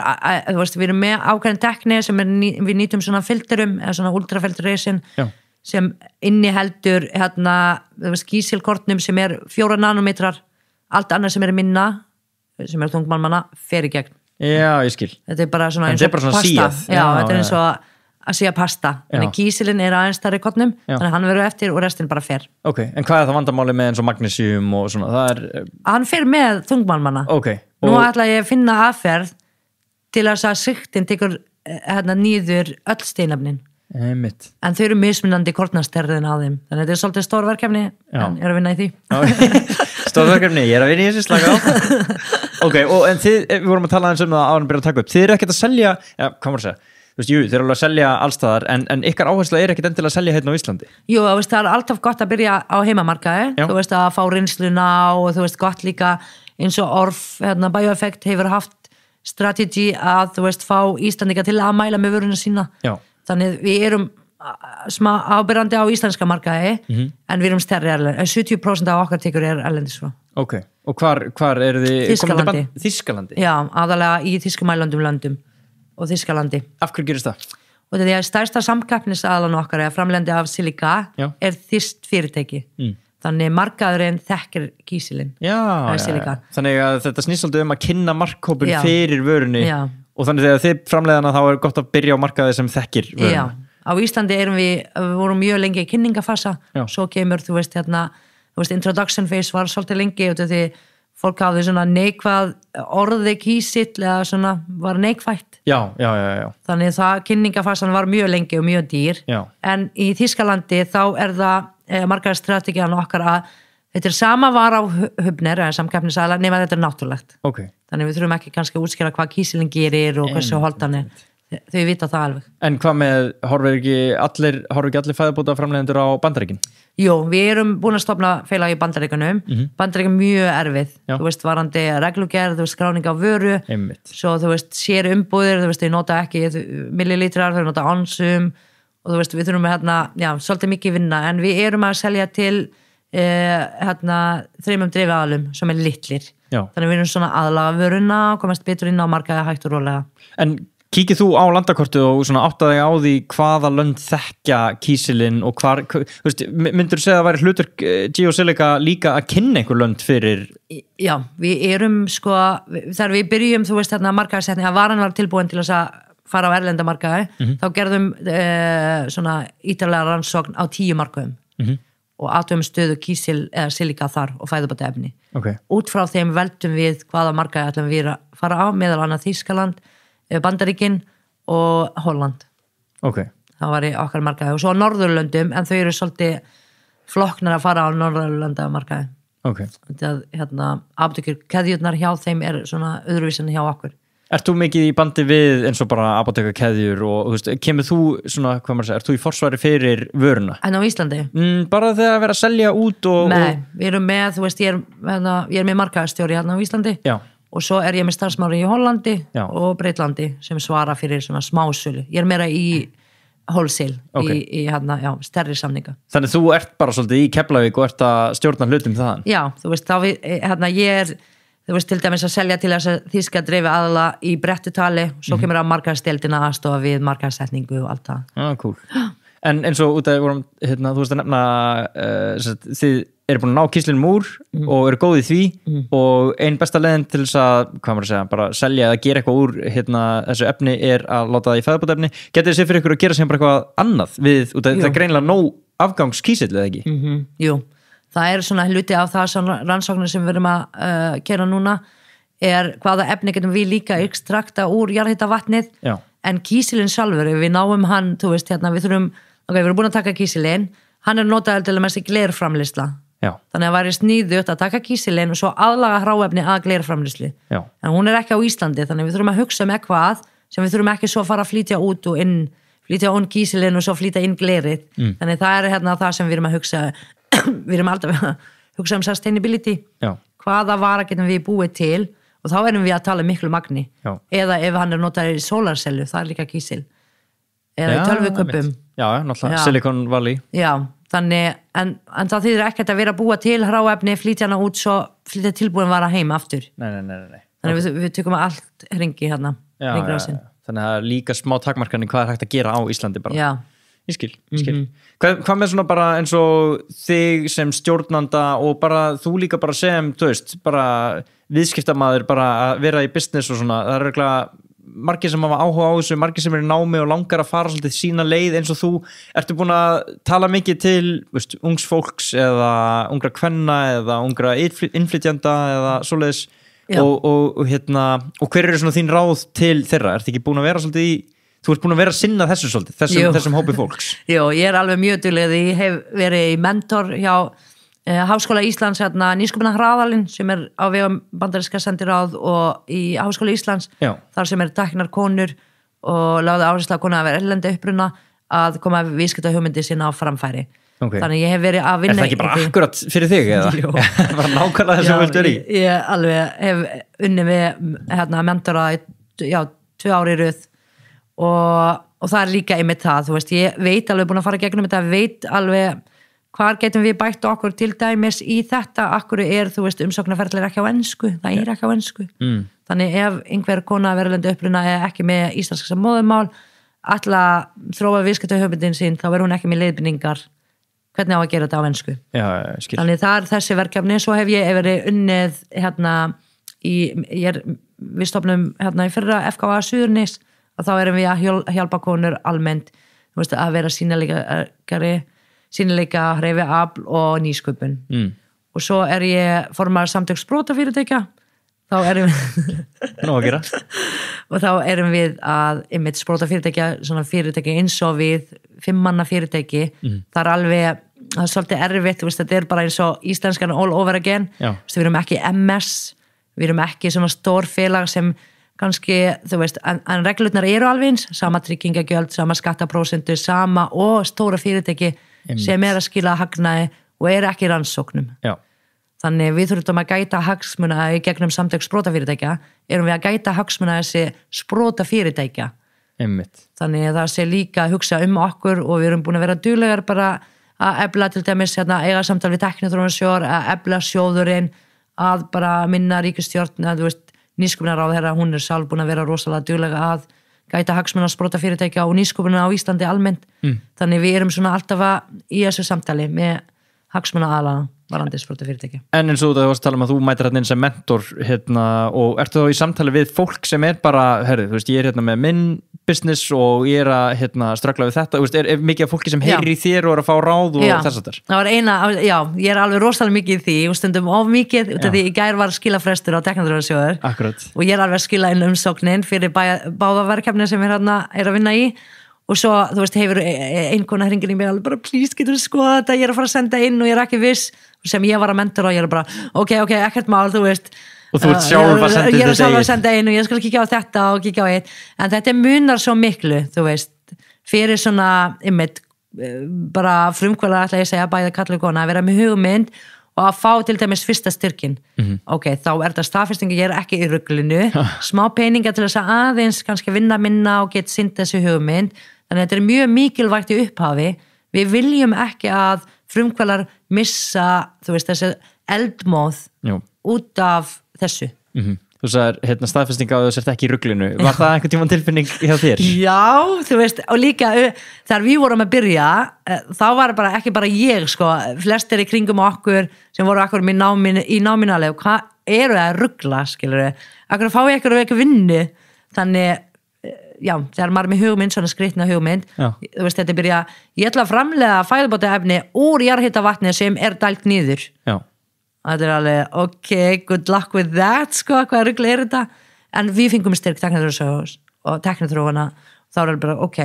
þú veist, við erum með ákveðin tekni sem við nýtum svona filterum, eða svona ultrafiltration, sem inniheldur kísilkortnum sem er 4 nanometrar, allt annað sem er minna, sem er þungmálmana, fer í gegn. Já, ég skil. Þetta er bara svona eins og pasta. Já, þetta er eins og að segja pasta, þannig kísilinn er aðeins þar í kottnum, þannig hann verður eftir og restin bara fer. En hvað er það vandamáli með eins og magnesium og svona? Hann fer með þungmálmana. Nú ætla ég að finna aðferð til að sigtin tekur nýður öll steinefnin. En þau eru mismunandi kortnasterðin á þeim, þannig að þetta er svolítið stórverkefni, en ég er að vinna í því. Stórverkefni, ég er að vinna í þessu slaka á. En við vorum að tala eins um það áður en byrja að taka upp. Þið eru ekkert að selja, hvað maður segja? Þú veist, þeir eru alveg að selja allstaðar, en ykkar áhersla er ekkert endilega að selja hérna á Íslandi. Jú, það er alltaf gott að byrja á heimamarkaði, þú veist, að fá reynsluna og þú veist, gott líka eins og Orf, Bioeffect hefur haft strategi að, þú veist, fá Íslandinga til að mæla með vöruna sína. Þannig við erum smá ábyrrandi á íslenska markaði, en við erum stærri erlendis. 70% af okkar tekur er erlendis. Og hvar eru þið? Þýskalandi? Já, aðalega í þýskumælöndum löndum og Þýskalandi. Af hverju gerist það? Og þetta er stærsta samkeppnisaðalan okkar eða framleiðandi af silika er þýskt fyrirtæki. Þannig markaðurinn þekkir kísilinn. Þannig að þetta snýst svolítið að kynna markhópin fyrir vörunni og þannig þegar þið framleiðana þá er gott að byrja á markaði sem þekkir vörunni. á Íslandi við vorum mjög lengi í kynningafasa, svo kemur, þú veist, introduction phase var svolítið lengi og því fólk hafði svona neikvað orði kísill eða svona var neikvætt. Já. Þannig það kynningafasan var mjög lengi og mjög dýr. Já. En í Þýskalandi þá það markaðsstrategían okkar að þetta sama var á Hubner eða samkeppnisaðila nema þetta náttúrulegt. Okay. Þannig við þurfum ekki kannski að útskýra hvað kísillinn gerir og hversu holdan þau vita það alveg. En hvað með, horfir ekki allir fæðubótaframleiðendur á Bandaríkin? Jú, við erum búin að stofna félag í Bandaríkunum. Bandaríkin mjög erfið. Já. Þú veist, varandi reglugerð, þú veist, skráning á vöru. Einmitt. Svo, þú veist, sér umbúðir, þú veist, þau nota ekki millilítrar, þau nota onsum og þú veist, við þurfum svolítið mikið vinna, en við erum að selja til 3 dreifiaðalum sem litlir. Já. Þannig við erum svona aðlaga vöruna, komast betur inn á markaði hægt og rólega. En kíkir þú á landakortið og svona áttaði á því hvaða lönd þekkja kísilinn og þú veist, myndur segja að það væri hlutverk Geosilica líka að kynna einhver lönd fyrir? Já, við erum sko, þegar við byrjum, þú veist, markaðsetning, að varan var tilbúin til þess að fara á erlenda markaði, þá gerðum svona ítarlega rannsókn á 10 markaðum og athugum stöðu kísil eða silika þar og fæðubótaefni. Okay. Út frá þeim veldum við hvaða markaði ætlum við að fara á, meðal annað Þýskaland, Bandaríkin og Holland. Okay. Það var í okkar markaði og svo á Norðurlöndum, en þau eru svolítið flokknar að fara á Norðurlönda markaði. Okay. Þetta apótekur keðjurnar hjá þeim svona öðruvísin hjá okkur. Ert þú mikið í bandi við eins og bara apótekakeðjur og þú veist, kemur þú svona, hvað maður segir, ert þú í forsvari fyrir vöruna? En á Íslandi? Bara þegar að vera að selja út og... Nei, við erum með, þú veist, ég er með markaðarstjóri hérna á Íslandi. Já. Og svo er ég með starfsmári í Hollandi og Breitlandi sem svara fyrir svona smásölu. Ég er meira í wholesale, í stærri samninga. Þannig þú ert bara svolítið í Keflavík og ert að stjórna hlutum þaðan? Já, þú veist, ég er, þú veist, til dæmis að selja til þess að þýska dreifi aðla í Brettutali, svo kemur að markaðsdeildina aðstofa við markaðssetningu og allt það. Cool. En eins og út af vorum, þú veist að nefna, þið eru búin að ná kíslinum úr og eru góð í því og ein besta leiðin til þess að, hvað maður að segja, bara selja eða gera eitthvað úr þessu efni er að láta það í fæðubótaefni. Getið þið sér fyrir ykkur að gera sem bara eitthvað annað við, út af það er greinilega nóg afgangskísill eða ekki? Jú, það er svona hluti af það svona rannsóknir sem við erum að gera núna er hvaða efni getum við líka ekstrakta úr jarðhitavatnið, en kísillinn sjálfur, ef við náum hann, þú veist, við þurfum, við erum búin að taka kísillinn, hann er notaður til að mest í glerframleiðsla. Þannig að það væri sníðugt að taka kísillinn og svo aðlaga hráefni að glerframleiðslu. En hún er ekki á Íslandi, þannig við þurfum að hugsa eitthvað sem við þurfum ekki svo að fara að flytja út og inn, flytja ón kísillinn og svo flytja inn glerið. Þannig það er það sem við erum að hugsa, við erum alltaf að hugsa sustainability. Hvaða vara getum við búið til og þá erum við að tala miklu magni. Eða ef hann er notaður í sólarsellu, það er líka kísill. Eða í tölvuköpum. Já, náttúrulega, Silicon Valley. Já, þannig, en það þýðir ekkert að vera að búa til hráefni, flytja hana út, svo flytja tilbúin vara heima aftur. Nei. Þannig við tökum allt hringi hérna, hringrásin. Þannig að það er líka smá takmarkanir hvað er hægt að gera á Íslandi bara. Já. Ég skil. Hvað með svona bara eins og þig sem stjórnanda og bara þú líka bara sem, þú veist, bara viðskiptamaður, bara að vera í business og svona, það er eiginlega margir sem hafa áhuga á þessu, margir sem eru í námi og langar að fara svolítið sína leið eins og þú, ertu búin að tala mikið til, veist, ungs fólks eða ungra kvenna eða ungra innflytjanda eða svoleiðis og hver eru svona þín ráð til þeirra, ertu ekki búin að vera svolítið í, þú ert búin að vera að sinna þessu svolítið, þessum hópi fólks? Jú, ég er alveg mjög dugleg, ég hef verið í mentor hjá Háskóla Íslands, nýsköpunarhraðalinn sem er á vegum bandaríska sendiráð og í Háskóla Íslands, þar sem er tæknar konur og lögðu áherslu á konu að vera erlenda uppruna að koma viðskiptahugmyndi sinna á framfæri. Þannig ég hef verið að vinna... Er það ekki bara akkurat fyrir þig eða? Jú. Bara nákvæmlega þess að þú vildur í? Ég alveg hef unnið við mentora í 2 ári í röð og það er líka einmitt það, þú veist, ég veit alveg búin að fara gegnum þetta, veit alveg hvar getum við bætt okkur til dæmis í þetta, akkur er, þú veist, umsóknarferðlir ekki á ensku, það er ekki á ensku. Þannig ef einhver kona verðurlenda uppruna er ekki með íslenska sem móðurmál, alltaf þróa viðskiptahugmyndin sín, þá verður hún ekki með leiðbeiningar hvernig á að gera þetta á ensku. Þannig það er þessi verkefni, svo hef ég verið unnið við stofnum í fyrra FKA Suðurnes og þá erum við að hjálpa konur almennt, þú veist, að vera sýnileika hreyfiafl og nýsköpun og svo ég formaður samtök sprotafyrirtækja þá erum við og þá erum við að einmitt sprotafyrirtækja, svona fyrirtæki eins og við 5 manna fyrirtæki það alveg, það svolítið erfitt þú veist, þetta bara eins og íslenskan all over again við erum ekki MS við erum ekki svona stór félag sem kannski, þú veist, en reglurnar eru alveg eins, sama tryggingagjöld, sama skattaprósentu, sama og stóra fyrirtæki sem að skila hagnaði og ekki rannsóknum þannig við þurfum að gæta hagsmuna í gegnum samtök sprotafyrirtækja erum við að gæta hagsmuna þessi sprotafyrirtækja þannig að það sé líka að hugsa okkur og við erum búin að vera duglegar bara að efla til dæmis eiga samtal við Tækniþróunarsjóð, að efla sjóðurinn að bara minna ríkisstjórn að þú veist, nýsköpunarráðherra, hún sjálf búin að vera rosalega duglega að gæta hagsmuna sprotafyrirtækja og nýsköpunar á Íslandi almennt þannig við erum svona alltaf í þessu samtali með hagsmuna aðalaga varandi sprotafyrirtækja. En eins og þú varst að tala að þú mætir hérna inn sem mentor og ertu þá í samtali við fólk sem bara, herru, þú veist, ég hérna með minn business og ég að ströggla við þetta, þú veist, mikið af fólki sem heyrir í þér og að fá ráð og þess að þar? Það var ég alveg rosalega mikið í því og stundum of mikið, því í gær var skilafrestur á Tækniþróunarsjóður og ég alveg að skila inn umsóknin fyrir báðaverkefni sem að vinna í og svo, þú veist, hefur einkona hringir í mig alveg bara, please, getur þú skoða þetta, ég að fara að senda inn og ég ekki viss sem ég var að mentora og ég bara, ok, ekkert mál, þú veist og þú ert sjálf að senda ég sjálf að senda inn og ég skal kíkja á þetta og kíkja á eitt en þetta munar svo miklu, þú veist fyrir svona, einmitt bara frumkvæðlega ætla ég að segja bæði kall og kona að vera með hugmynd og að fá til dæmis fyrsta styrkin ok, þá þetta staðfestingi, ég ekki í ruglinu smá peninga til þess að aðeins kannski vinna minna og geta sinnt þessu hugmynd þannig að þetta mjög mikilvægt í upphafi við viljum ekki að frumkvæðlar missa, þú veist, þessi eldmóð út af þessu Þú sagðir, staðfestinga á þess ekki í ruglinu var það einhvern tímann tilfinning hjá þér? Já, þú veist, og líka þegar við vorum að byrja þá var bara, ekki bara ég, sko flestir í kringum okkur sem voru okkur í náminalegu, hvað eru það að rugla, skilur okkur fá ég ekki vinnu þannig, já, þegar maður með hugmynd svona skrýtna hugmynd, þú veist, þetta byrja ég ætla að framleiða fæðubótaefni úr jarðhitavatni sem dælt niður þetta alveg, ok, good luck with that sko, hvað rugl þetta en við fengum styrk Tækniþróunarsjóðs og Tækniþróuna, þá bara, ok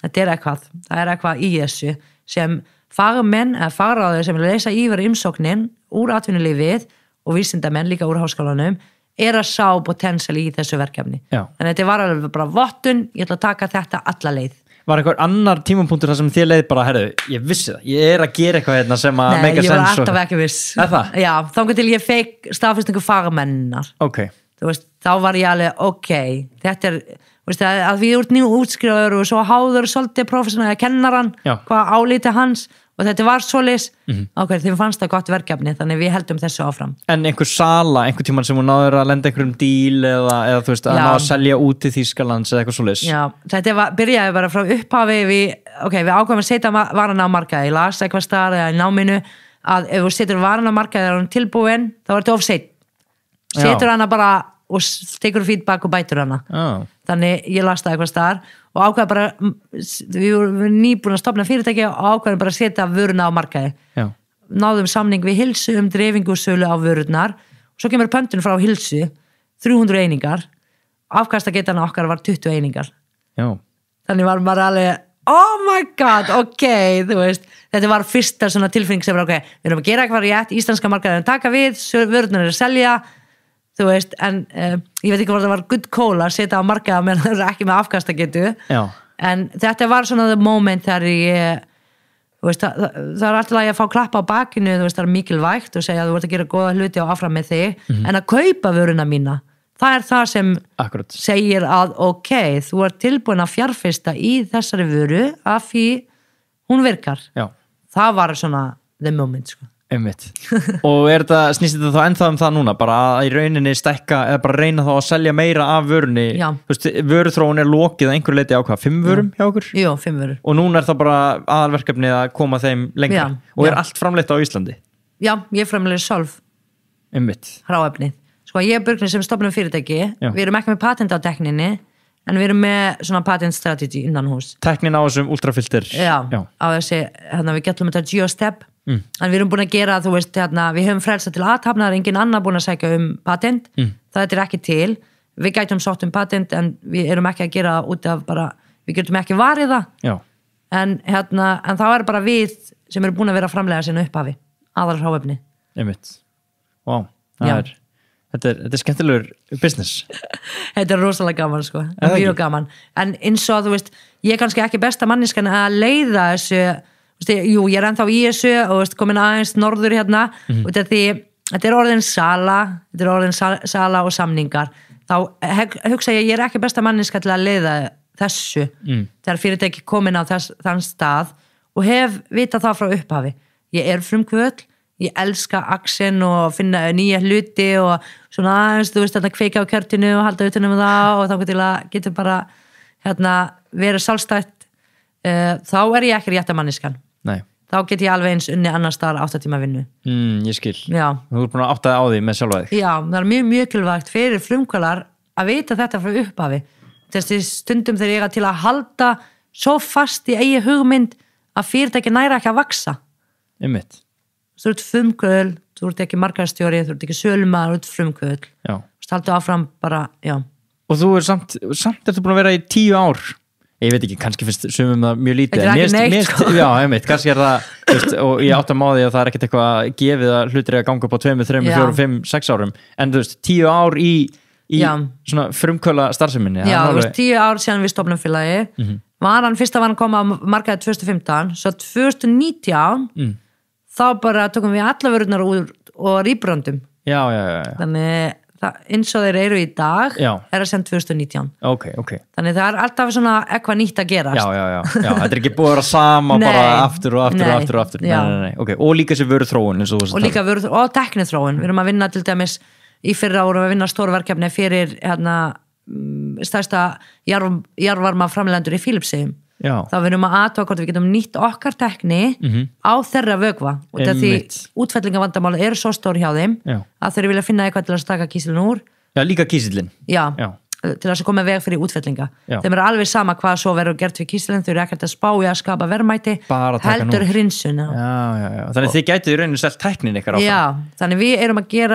þetta eitthvað, það eitthvað í þessu sem fagmenn eða fagráður sem leysa yfir umsóknin úr atvinnulífið og vísindamenn líka úr háskólanum að sjá potential í þessu verkefni en þetta var alveg bara vottun, ég ætla að taka þetta alla leið Var einhver annar tímapunktur þar sem þér leið bara, herru, ég vissi það, ég að gera eitthvað hérna sem að make a sense? Nei, ég var alltaf ekki viss. Það? Já, þangað til ég fekk staðfestingu fagmennar. Ok. Þú veist, þá var ég alveg, ok, þetta veist, að við út nýju útskrifaður og svo háður svolítið professional kennaran, hvað álítið hans og þetta var svoleiðis, ok, þeim fannst það gott verkefni, þannig við heldum þessu áfram. En einhver sala, einhver tímann sem hún náður að lenda einhverjum díl eða þú veist, að ná að selja út til Þýskalands eða eitthvað svoleiðis? Já, þetta byrjaði bara frá upphafi við ákveðum að setja varana á markaði, ég las eitthvað staðar eða í náminu að ef þú setur varana á markaði þegar hún tilbúin, þá er þetta of seint. Setur hana bara og tekur feedback og bætur hana. Þannig ég las það eitthvað staðar og ákveða bara, við vorum nýbúin að stofna fyrirtæki og ákveðum bara að setja vöruna á markaði. Náðum samning við Hilsu dreifingu og sölu á vörurnar og svo kemur pöntun frá Hilsu 300 einingar, afkastagetan okkar var 20 einingar. Þannig var bara alveg, oh my god, ok, þú veist, þetta var fyrsta svona tilfinning sem var ok, við erum að gera eitthvað rétt, íslenska markaðin taka við, vörurnar að selja þú veist, en ég veit ekki hvað það var good call að setja á markaða menn það er ekki með afkastagetu en þetta var svona the moment þegar ég þú veist, það er alltaf að ég fá klappa á bakinu, þú veist, það er mikilvægt og segja að þú vart að gera góða hluti og áfram með þig en að kaupa vöruna mína það er það sem segir að ok, þú ert tilbúin að fjárfesta í þessari vöru af því hún virkar það var svona the moment, sko og snýst þetta þá ennþá það núna bara að í rauninni stækka eða bara reyna þá að selja meira af vörunni vöruþróun lokið að einhverju leiti á hvað, 5 vörum hjá okkur? Jú, 5 vörur og núna það bara aðalverkefni að koma þeim lengra og allt framleitt á Íslandi? Já, ég framleiði sjálf hráefni, sko ég Burkni sem stofnum fyrirtæki við erum ekki með patent á tekninni en við erum með svona patent strategy innan hús. Teknin á þessum ultrafilter. Já. Á þessi, við getum þetta GeoStep, en við erum búin að gera, þú veist, við höfum frelsa til aðhafna, það er engin annar búin að sækja patent, það er ekki til, við gætum sótt patent, en við erum ekki að gera út af bara, við getum ekki varið það, Já. En þá er bara við sem erum búin að vera að framlega sinna upphafi, aðrar hráefni. Einmitt. Vá, þetta er skemmtilegur business. Þetta er rosalega gaman, sko, mjög gaman. En eins og, þú veist, ég er kannski ekki besta manniskan að leiða þessu, jú, ég er ennþá í þessu og komin aðeins norður hérna og þetta er orðin sala og samningar. Þá hugsa ég er ekki besta manniska til að leiða þessu þegar fyrirtæki komin á þann stað og hef vitað það frá upphafi. Ég er frumkvöld, ég elska aksen og finna nýja hluti og svona aðeins, þú veist, kveika á kjörtinu og halda utanum það og þá getur bara verið sjálfstætt. Þá er ég ekki rétta manniskan. Nei. Þá get ég alveg eins unni annars staðar 8 tíma vinnu. Ég skil. Já. Þú ert búin að átta á því með sjálfa þig. Já, það er mjög mikilvægt fyrir frumkvölar að vita þetta frá upphafi. Þessi stundum þegar ég er til að halda svo fast í eigi hugmynd að fyrirtæki næra ekki að vaksa. Einmitt. Þú ert frumkvöld, þú ert ekki markaðsstjóri, þú ert ekki sölumaður, þú ert frumkvöld. Já. Þú haltu áfram bara, já. Og þú er samt ertu búin að vera í 10 ár. Ég veit ekki, kannski finnst sumum það mjög lítið. Þetta er ekki neitt, sko. Já, einmitt, kannski er það, veist, og ég átta á því að það er ekkert eitthvað gefið að hlutir að ganga upp á 2, 3, 4, 5, 6 árum. En þú veist, 10 ár í svona frumkvöla starfseminni. Já, þú veist, 10 ár síðan við stofnum félagi. Fyrsta var hann koma á markaði 2015, svo 2019 þá bara tókum við alla vörurnar úr og rýbröndum. Já. Þannig eins og þeir eru í dag er að senda 2019. Ok. Þannig það er alltaf svona eitthvað nýtt að gerast. Já, þetta er ekki búið að vera sama bara aftur og aftur. Nei. Okay. Og líka þessi vöruþróun eins og þú veist. Og líka og tekniþróun. Við erum að vinna til dæmis í fyrra árum að vinna stórverkefni fyrir stærsta jarðvarma framleiðendur í Filippseyjum. Þá við erum að athuga hvort við getum nýtt okkar tekni á þeirra vökva og því útfellingavandamáli eru svo stór hjá þeim að þeir vilja finna eitthvað til að staka kísilin úr. Já, líka kísilin. Já. Til að koma veg fyrir útfellinga. Þeim er alveg sama hvað svo verður gert við kísilin, þau eru ekkert að spá í að skapa verðmæti, heldur hrinsun. Já. Þannig þið gætu í rauninu selt tæknin ykkar áfram. Já, þannig við erum að við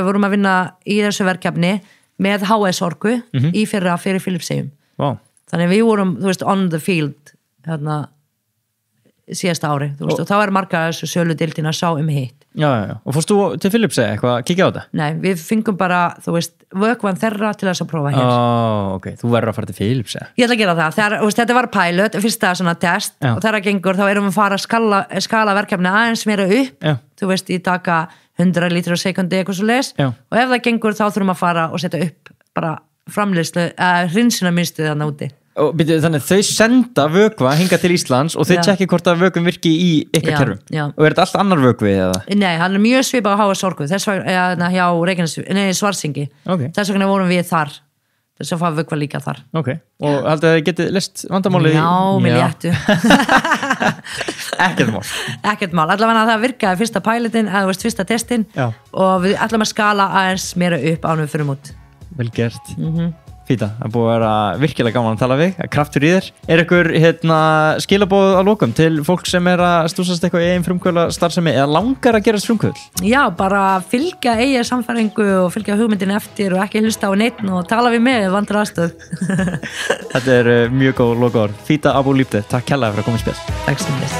erum að vinna í þessu verkefni með HS orku í fyrra fyrir Filippseyjum. Vá. Þannig við vorum, þú veist, on the field síðasta ári, þú veist, og þá er markaðis og söludildin að sjá hitt. Já. Og fórst þú til Filippseyja eitthvað að kíkja á þetta? Nei, við fengum bara, þú veist, vökvan þeirra til þess að prófa hér. Ok, þú verður að fara til Filippseyja. Ég ætla að gera það. Þetta var pilot, fyrsta svona test og þeirra gengur, þá erum við að fara að skala verkefni aðeins meira upp. Þú veist, í taka 100 lítra á sekundi eitthvað svo leis og ef það gengur þá þurfum að fara og setja upp bara framleiðslu, hreinsunarmiðstöð þarna úti. Og þannig þau senda vökva hinga til Íslands og þau tjekki hvort að vökvum virki í ykkar kerfum. Og er þetta allt annar vökvi eða? Nei, hann er mjög svipað á HS orku, þess vegna hjá Svartsengi. Þess vegna vorum við þar. Þess að fá vökva líka þar. Ok, og haldið að þið getið list vandamálið? Já, mér léttu. Ekkert mál. Allavega það virkaði fyrsta pilotin, eða fyrsta testin og við ætlum að skala aðeins meira upp ánum fyrir mút. Vel gert. Fíta, það búið að vera virkilega gaman að tala við, kraftur í þér. Er ykkur skilaboð að lokum til fólk sem er að stúsast eitthvað í eigin frumkvöla starfsemi eða langar að gerast frumkvöld? Já, bara fylgja eigin samfæringu og fylgja hugmyndinu eftir og ekki hlusta á neitt og tala við mig vandur aðstöð. Þetta er mjög góð lokaorð. Fíta Abu Líptið, takk kærlega fyrir að koma í spjall. Takk sem þess.